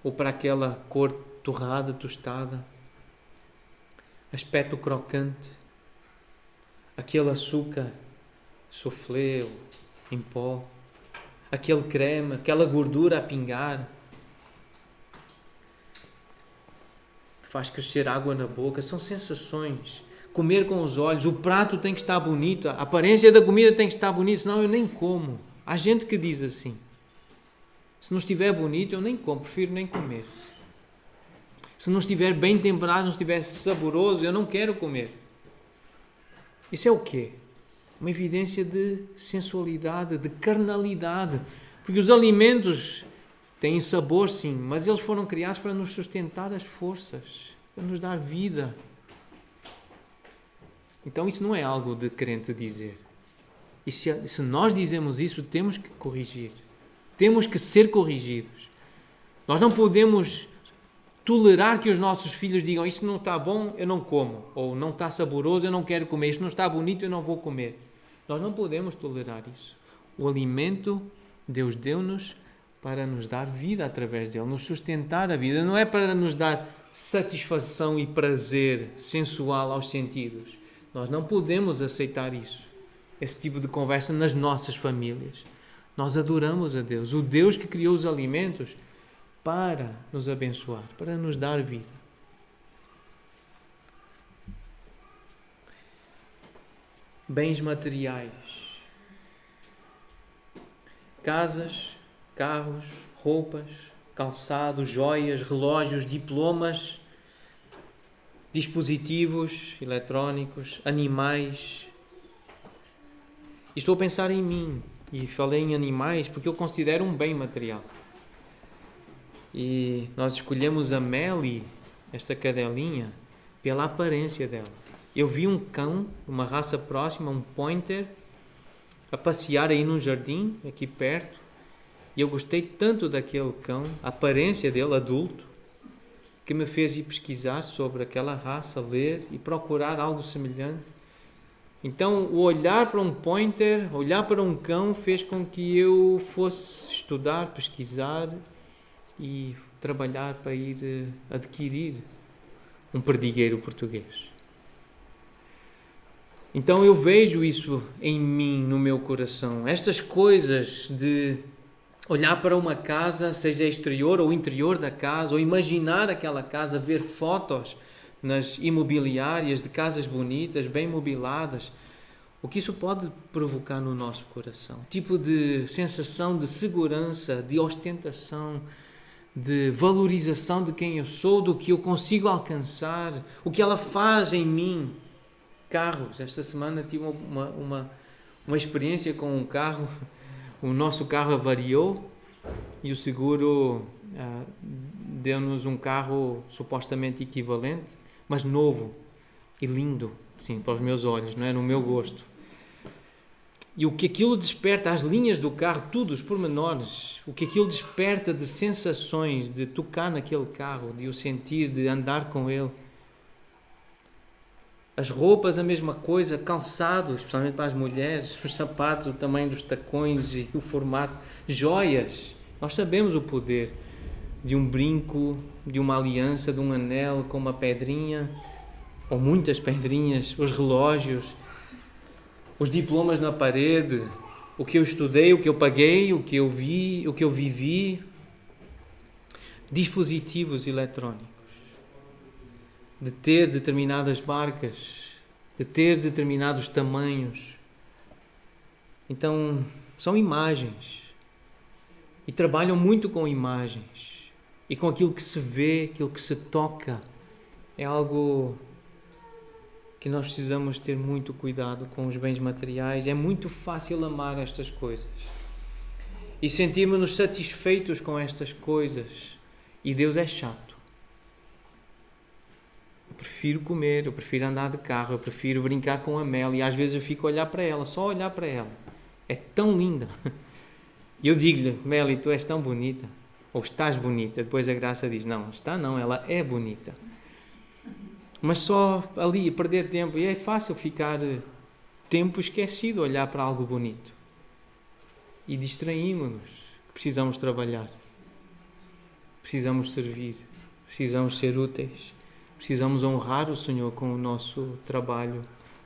ou para aquela cor torrada, tostada, aspecto crocante, aquele açúcar soufflé em pó, aquele creme, aquela gordura a pingar, que faz crescer água na boca, são sensações. Comer com os olhos, o prato tem que estar bonito, a aparência da comida tem que estar bonita, senão eu nem como. Há gente que diz assim: se não estiver bonito eu nem como, prefiro nem comer. Se não estiver bem temperado, não estiver saboroso, eu não quero comer. Isso é o quê? Uma evidência de sensualidade, de carnalidade. Porque os alimentos têm sabor, sim, mas eles foram criados para nos sustentar as forças, para nos dar vida. Então isso não é algo de crente dizer. E se nós dizemos isso, temos que corrigir. Temos que ser corrigidos. Nós não podemos tolerar que os nossos filhos digam: isto não está bom, eu não como. Ou não está saboroso, eu não quero comer. Isto não está bonito, eu não vou comer. Nós não podemos tolerar isso. O alimento Deus deu-nos para nos dar vida através dele, nos sustentar a vida. Não é para nos dar satisfação e prazer sensual aos sentidos. Nós não podemos aceitar isso, esse tipo de conversa nas nossas famílias. Nós adoramos a Deus, o Deus que criou os alimentos para nos abençoar, para nos dar vida. Bens materiais, casas, carros, roupas, calçados, joias, relógios, diplomas, dispositivos eletrónicos, animais. E estou a pensar em mim, e falei em animais porque eu considero um bem material. E nós escolhemos a Melly, esta cadelinha, pela aparência dela. Eu vi um cão, uma raça próxima, um pointer, a passear aí num jardim, aqui perto, e eu gostei tanto daquele cão, a aparência dele, adulto, que me fez ir pesquisar sobre aquela raça, ler e procurar algo semelhante. Então, o olhar para um pointer, olhar para um cão, fez com que eu fosse estudar, pesquisar e trabalhar para ir adquirir um perdigueiro português. Então, eu vejo isso em mim, no meu coração. Estas coisas de olhar para uma casa, seja exterior ou interior da casa, ou imaginar aquela casa, ver fotos nas imobiliárias de casas bonitas, bem mobiladas, o que isso pode provocar no nosso coração? Tipo de sensação de segurança, de ostentação, de valorização de quem eu sou, do que eu consigo alcançar, o que ela faz em mim. Carros, esta semana tive uma experiência com um carro. O nosso carro avariou e o seguro deu-nos um carro supostamente equivalente, mas novo e lindo, sim, para os meus olhos, não é? No meu gosto. E o que aquilo desperta, as linhas do carro, tudo, os pormenores, o que aquilo desperta de sensações, de tocar naquele carro, de o sentir, de andar com ele. As roupas, a mesma coisa, calçados, especialmente para as mulheres, os sapatos, o tamanho dos tacões e o formato, joias. Nós sabemos o poder de um brinco, de uma aliança, de um anel com uma pedrinha, ou muitas pedrinhas, os relógios, os diplomas na parede, o que eu estudei, o que eu paguei, o que eu vi, o que eu vivi, dispositivos eletrónicos, de ter determinadas marcas, de ter determinados tamanhos. Então, são imagens. E trabalham muito com imagens. E com aquilo que se vê, aquilo que se toca. É algo que nós precisamos ter muito cuidado com os bens materiais. É muito fácil amar estas coisas. E sentirmos-nos satisfeitos com estas coisas. E Deus é chato. Eu prefiro comer, eu prefiro andar de carro, eu prefiro brincar com a Mel. E às vezes eu fico a olhar para ela, só a olhar para ela. É tão linda. E eu digo-lhe, Meli, tu és tão bonita. Ou estás bonita. Depois a Graça diz, não, está não, ela é bonita. Mas só ali, perder tempo. E é fácil ficar tempo esquecido, olhar para algo bonito. E distraímos-nos. Precisamos trabalhar. Precisamos servir. Precisamos ser úteis. Precisamos honrar o Senhor com o nosso trabalho,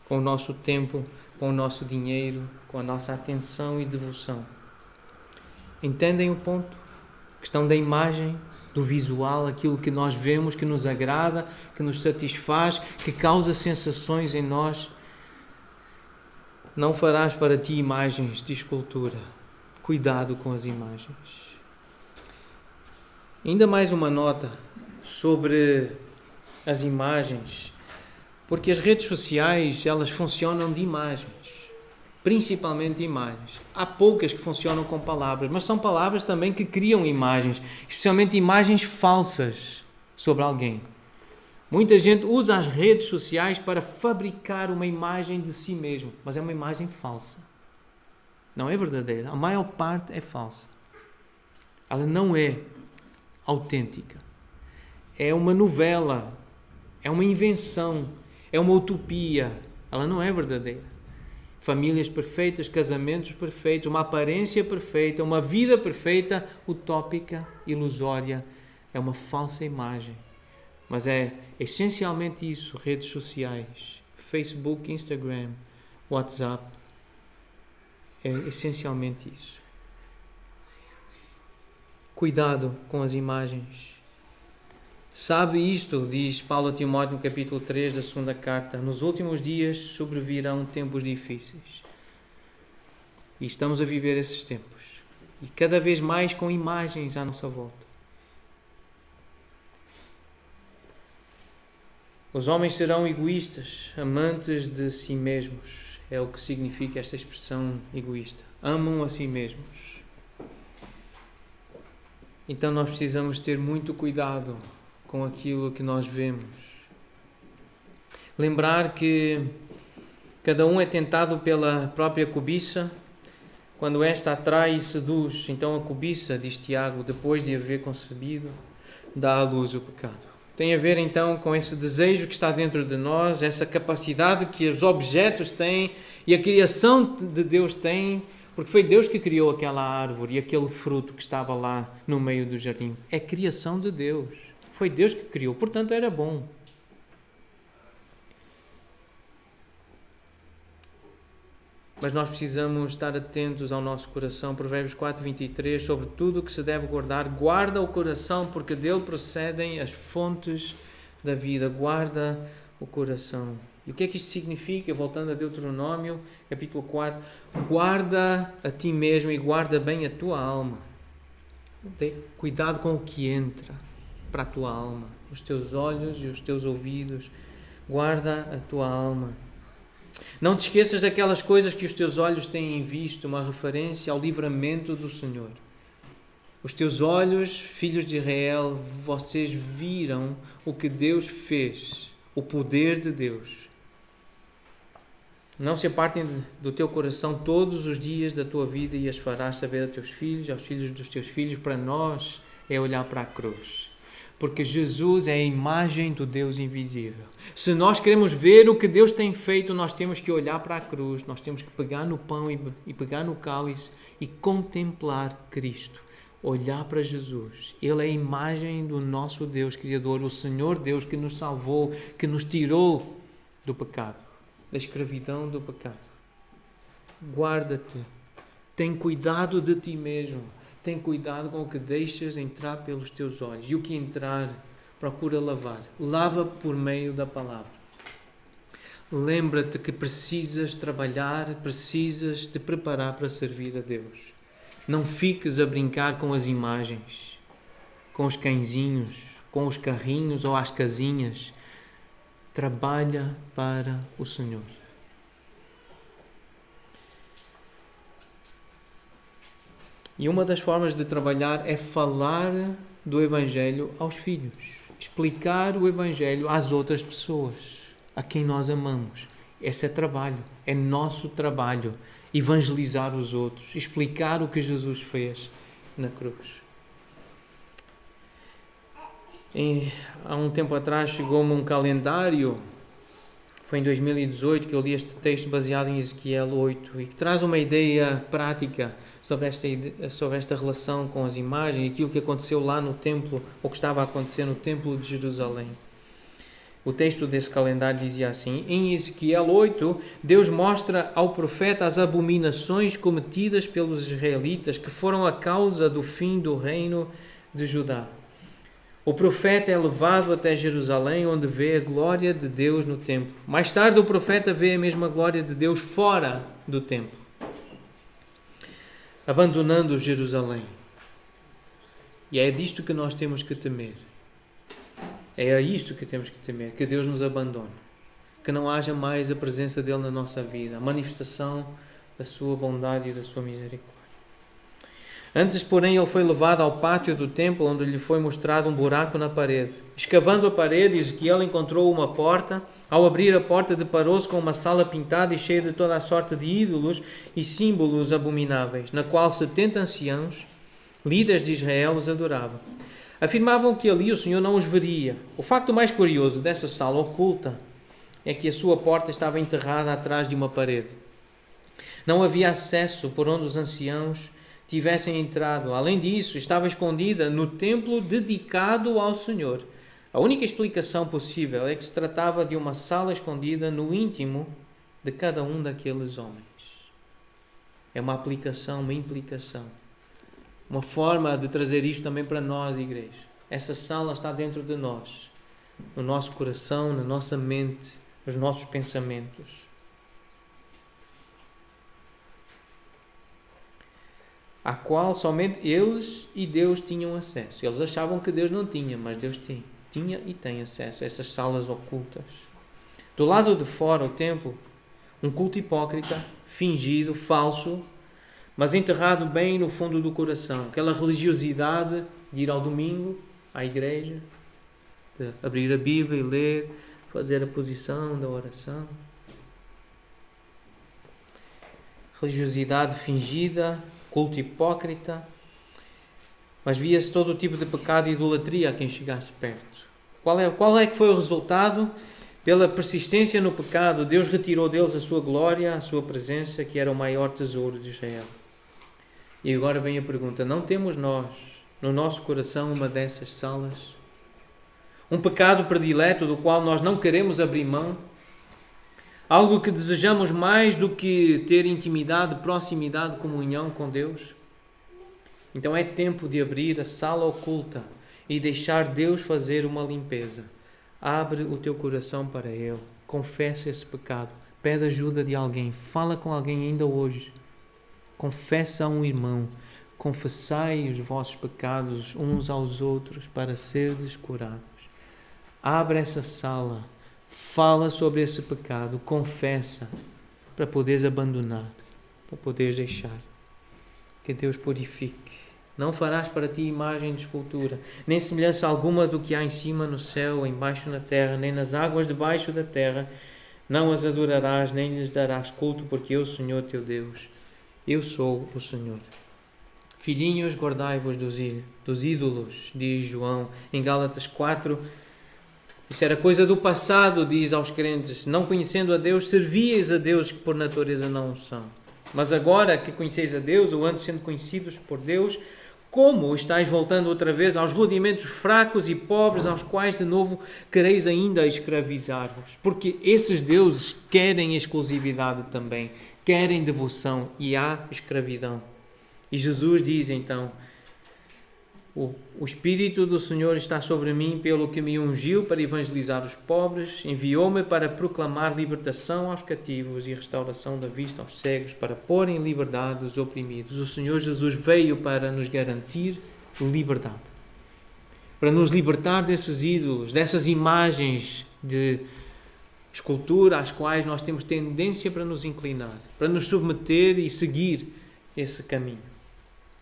com o nosso tempo, com o nosso dinheiro, com a nossa atenção e devoção. Entendem o ponto? A questão da imagem, do visual, aquilo que nós vemos, que nos agrada, que nos satisfaz, que causa sensações em nós. Não farás para ti imagens de escultura. Cuidado com as imagens. Ainda mais uma nota sobre as imagens, porque as redes sociais, elas funcionam de imagens, principalmente imagens. Há poucas que funcionam com palavras, mas são palavras também que criam imagens, especialmente imagens falsas sobre alguém. Muita gente usa as redes sociais para fabricar uma imagem de si mesmo, mas é uma imagem falsa. Não é verdadeira, a maior parte é falsa. Ela não é autêntica. É uma novela. É uma invenção, é uma utopia, ela não é verdadeira. Famílias perfeitas, casamentos perfeitos, uma aparência perfeita, uma vida perfeita, utópica, ilusória, é uma falsa imagem. Mas é essencialmente isso, redes sociais, Facebook, Instagram, WhatsApp, é essencialmente isso. Cuidado com as imagens. Sabe isto, diz Paulo a Timóteo no capítulo 3 da segunda carta, nos últimos dias sobrevirão tempos difíceis. E estamos a viver esses tempos. E cada vez mais com imagens à nossa volta. Os homens serão egoístas, amantes de si mesmos. É o que significa esta expressão egoísta. Amam a si mesmos. Então nós precisamos ter muito cuidado com aquilo que nós vemos. Lembrar que cada um é tentado pela própria cobiça, quando esta atrai e seduz. Então a cobiça, diz Tiago, depois de haver concebido, dá à luz o pecado. Tem a ver então com esse desejo que está dentro de nós, essa capacidade que os objetos têm e a criação de Deus tem, porque foi Deus que criou aquela árvore e aquele fruto que estava lá no meio do jardim. É criação de Deus. Foi Deus que criou, portanto era bom. Mas nós precisamos estar atentos ao nosso coração. Provérbios 4:23, sobre tudo o que se deve guardar, guarda o coração, porque dele procedem as fontes da vida. Guarda o coração. E o que é que isto significa? Voltando a Deuteronômio, capítulo 4, guarda a ti mesmo e guarda bem a tua alma. Cuidado com o que entra para a tua alma, os teus olhos e os teus ouvidos. Guarda a tua alma. Não te esqueças daquelas coisas que os teus olhos têm visto, uma referência ao livramento do Senhor. Os teus olhos, filhos de Israel, vocês viram o que Deus fez, o poder de Deus. Não se apartem do teu coração todos os dias da tua vida e as farás saber a teus filhos, aos filhos dos teus filhos. Para nós é olhar para a cruz. Porque Jesus é a imagem do Deus invisível. Se nós queremos ver o que Deus tem feito, nós temos que olhar para a cruz, nós temos que pegar no pão e pegar no cálice e contemplar Cristo. Olhar para Jesus. Ele é a imagem do nosso Deus Criador, o Senhor Deus que nos salvou, que nos tirou do pecado, da escravidão do pecado. Guarda-te. Tem cuidado de ti mesmo. Tem cuidado com o que deixas entrar pelos teus olhos. E o que entrar, procura lavar. Lava por meio da palavra. Lembra-te que precisas trabalhar, precisas te preparar para servir a Deus. Não fiques a brincar com as imagens, com os cãezinhos, com os carrinhos ou as casinhas. Trabalha para o Senhor. E uma das formas de trabalhar é falar do Evangelho aos filhos. Explicar o Evangelho às outras pessoas, a quem nós amamos. Esse é trabalho, é nosso trabalho. Evangelizar os outros, explicar o que Jesus fez na cruz. Há um tempo atrás chegou-me um calendário, foi em 2018 que eu li este texto baseado em Ezequiel 8 e que traz uma ideia prática sobre esta relação com as imagens e aquilo que aconteceu lá no templo, ou que estava a acontecer no templo de Jerusalém. O texto desse calendário dizia assim: em Ezequiel 8, Deus mostra ao profeta as abominações cometidas pelos israelitas que foram a causa do fim do reino de Judá. O profeta é levado até Jerusalém, onde vê a glória de Deus no templo. Mais tarde, o profeta vê a mesma glória de Deus fora do templo, abandonando Jerusalém. E é disto que nós temos que temer. É a isto que temos que temer, que Deus nos abandone, que não haja mais a presença dele na nossa vida, a manifestação da sua bondade e da sua misericórdia. Antes, porém, ele foi levado ao pátio do templo, onde lhe foi mostrado um buraco na parede. Escavando a parede, Ezequiel encontrou uma porta. Ao abrir a porta, deparou-se com uma sala pintada e cheia de toda a sorte de ídolos e símbolos abomináveis, na qual 70 anciãos, líderes de Israel, os adoravam. Afirmavam que ali o Senhor não os veria. O facto mais curioso dessa sala oculta é que a sua porta estava enterrada atrás de uma parede. Não havia acesso por onde os anciãos tivessem entrado. Além disso, estava escondida no templo dedicado ao Senhor. A única explicação possível é que se tratava de uma sala escondida no íntimo de cada um daqueles homens. É uma aplicação, uma implicação. Uma forma de trazer isto também para nós, igreja. Essa sala está dentro de nós, no nosso coração, na nossa mente, nos nossos pensamentos. À qual somente eles e Deus tinham acesso. Eles achavam que Deus não tinha, mas Deus tinha e tem acesso a essas salas ocultas. Do lado de fora, o templo, um culto hipócrita, fingido, falso, mas enterrado bem no fundo do coração. Aquela religiosidade de ir ao domingo, à igreja, de abrir a Bíblia e ler, fazer a posição da oração. Religiosidade fingida, culto hipócrita, mas via-se todo o tipo de pecado e idolatria a quem chegasse perto. Qual é que foi o resultado? Pela persistência no pecado, Deus retirou deles a sua glória, a sua presença, que era o maior tesouro de Israel. E agora vem a pergunta: não temos nós, no nosso coração, uma dessas salas? Um pecado predileto do qual nós não queremos abrir mão? Algo que desejamos mais do que ter intimidade, proximidade, comunhão com Deus? Então é tempo de abrir a sala oculta e deixar Deus fazer uma limpeza. Abre o teu coração para Ele. Confessa esse pecado. Pede ajuda de alguém. Fala com alguém ainda hoje. Confessa a um irmão. Confessai os vossos pecados uns aos outros para serdes curados. Abre essa sala. Fala sobre esse pecado. Confessa para poderes abandonar. Para poderes deixar. Que Deus purifique. Não farás para ti imagem de escultura, nem semelhança alguma do que há em cima no céu, embaixo na terra, nem nas águas debaixo da terra. Não as adorarás, nem lhes darás culto, porque eu, Senhor teu Deus, eu sou o Senhor. Filhinhos, guardai-vos dos ídolos, diz João em Gálatas 4. Isso era coisa do passado, diz aos crentes. Não conhecendo a Deus, servieis a Deus que por natureza não são. Mas agora que conheceis a Deus, ou antes sendo conhecidos por Deus, como estáis voltando outra vez aos rudimentos fracos e pobres, aos quais de novo quereis ainda escravizar-vos? Porque esses deuses querem exclusividade também, querem devoção e há escravidão. E Jesus diz então: o Espírito do Senhor está sobre mim, pelo que me ungiu para evangelizar os pobres, enviou-me para proclamar libertação aos cativos e restauração da vista aos cegos, para pôr em liberdade os oprimidos. O Senhor Jesus veio para nos garantir liberdade, para nos libertar desses ídolos, dessas imagens de escultura às quais nós temos tendência para nos inclinar, para nos submeter e seguir esse caminho.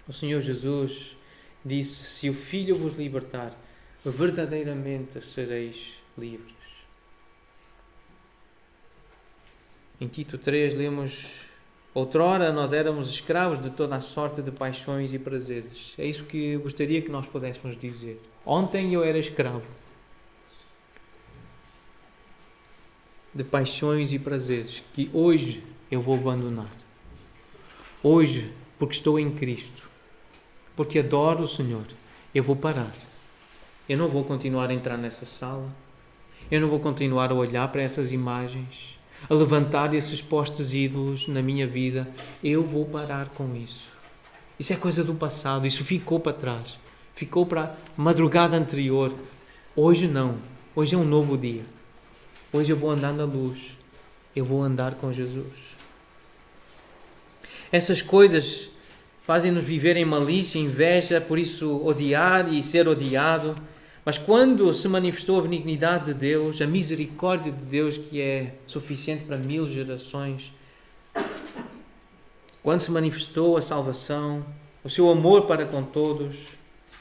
O Senhor Jesus disse: se o Filho vos libertar, verdadeiramente sereis livres. Em Tito 3 lemos: outrora nós éramos escravos de toda a sorte de paixões e prazeres. É isso que eu gostaria que nós pudéssemos dizer. Ontem eu era escravo de paixões e prazeres que hoje eu vou abandonar. Hoje, porque estou em Cristo, porque adoro o Senhor, eu vou parar. Eu não vou continuar a entrar nessa sala. Eu não vou continuar a olhar para essas imagens, a levantar esses postes ídolos na minha vida. Eu vou parar com isso. Isso é coisa do passado. Isso ficou para trás. Ficou para a madrugada anterior. Hoje não. Hoje é um novo dia. Hoje eu vou andar na luz. Eu vou andar com Jesus. Essas coisas fazem-nos viver em malícia, inveja, por isso odiar e ser odiado. Mas quando se manifestou a benignidade de Deus, a misericórdia de Deus, que é suficiente para 1000 gerações, quando se manifestou a salvação, o seu amor para com todos,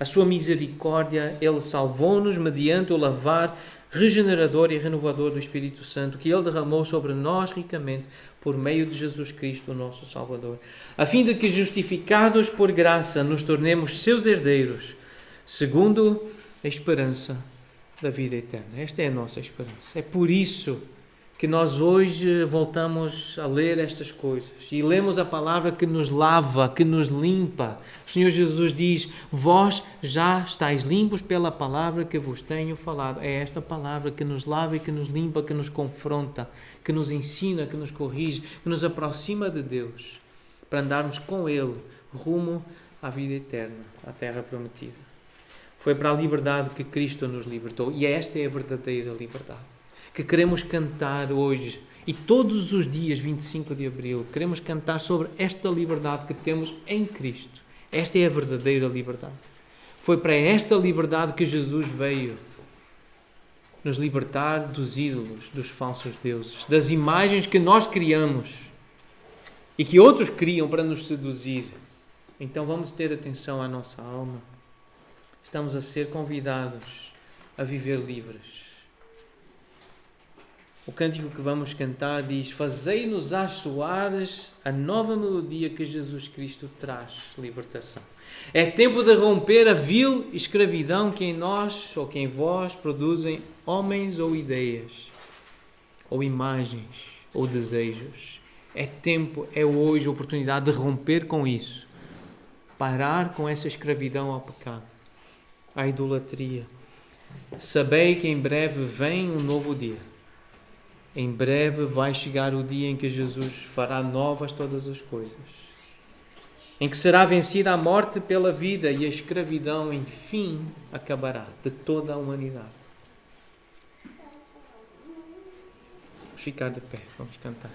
a sua misericórdia, Ele salvou-nos mediante o lavar regenerador e renovador do Espírito Santo, que Ele derramou sobre nós ricamente, por meio de Jesus Cristo, o nosso Salvador, a fim de que, justificados por graça, nos tornemos seus herdeiros, segundo a esperança da vida eterna. Esta é a nossa esperança. É por isso que nós hoje voltamos a ler estas coisas e lemos a palavra que nos lava, que nos limpa. O Senhor Jesus diz: vós já estáis limpos pela palavra que vos tenho falado. É esta palavra que nos lava e que nos limpa, que nos confronta, que nos ensina, que nos corrige, que nos aproxima de Deus, para andarmos com Ele rumo à vida eterna, à terra prometida. Foi para a liberdade que Cristo nos libertou, e esta é a verdadeira liberdade que queremos cantar hoje e todos os dias 25 de abril. Queremos cantar sobre esta liberdade que temos em Cristo. Esta é a verdadeira liberdade. Foi para esta liberdade que Jesus veio nos libertar dos ídolos, dos falsos deuses, das imagens que nós criamos e que outros criam para nos seduzir. Então vamos ter atenção à nossa alma. Estamos a ser convidados a viver livres. O cântico que vamos cantar diz: fazei-nos soares a nova melodia que Jesus Cristo traz libertação. É tempo de romper a vil escravidão que em nós ou que em vós produzem homens ou ideias, ou imagens, ou desejos. É tempo, é hoje a oportunidade de romper com isso. Parar com essa escravidão ao pecado, à idolatria. Sabei que em breve vem um novo dia. Em breve vai chegar o dia em que Jesus fará novas todas as coisas. Em que será vencida a morte pela vida e a escravidão, enfim, acabará de toda a humanidade. Vamos ficar de pé, vamos cantar.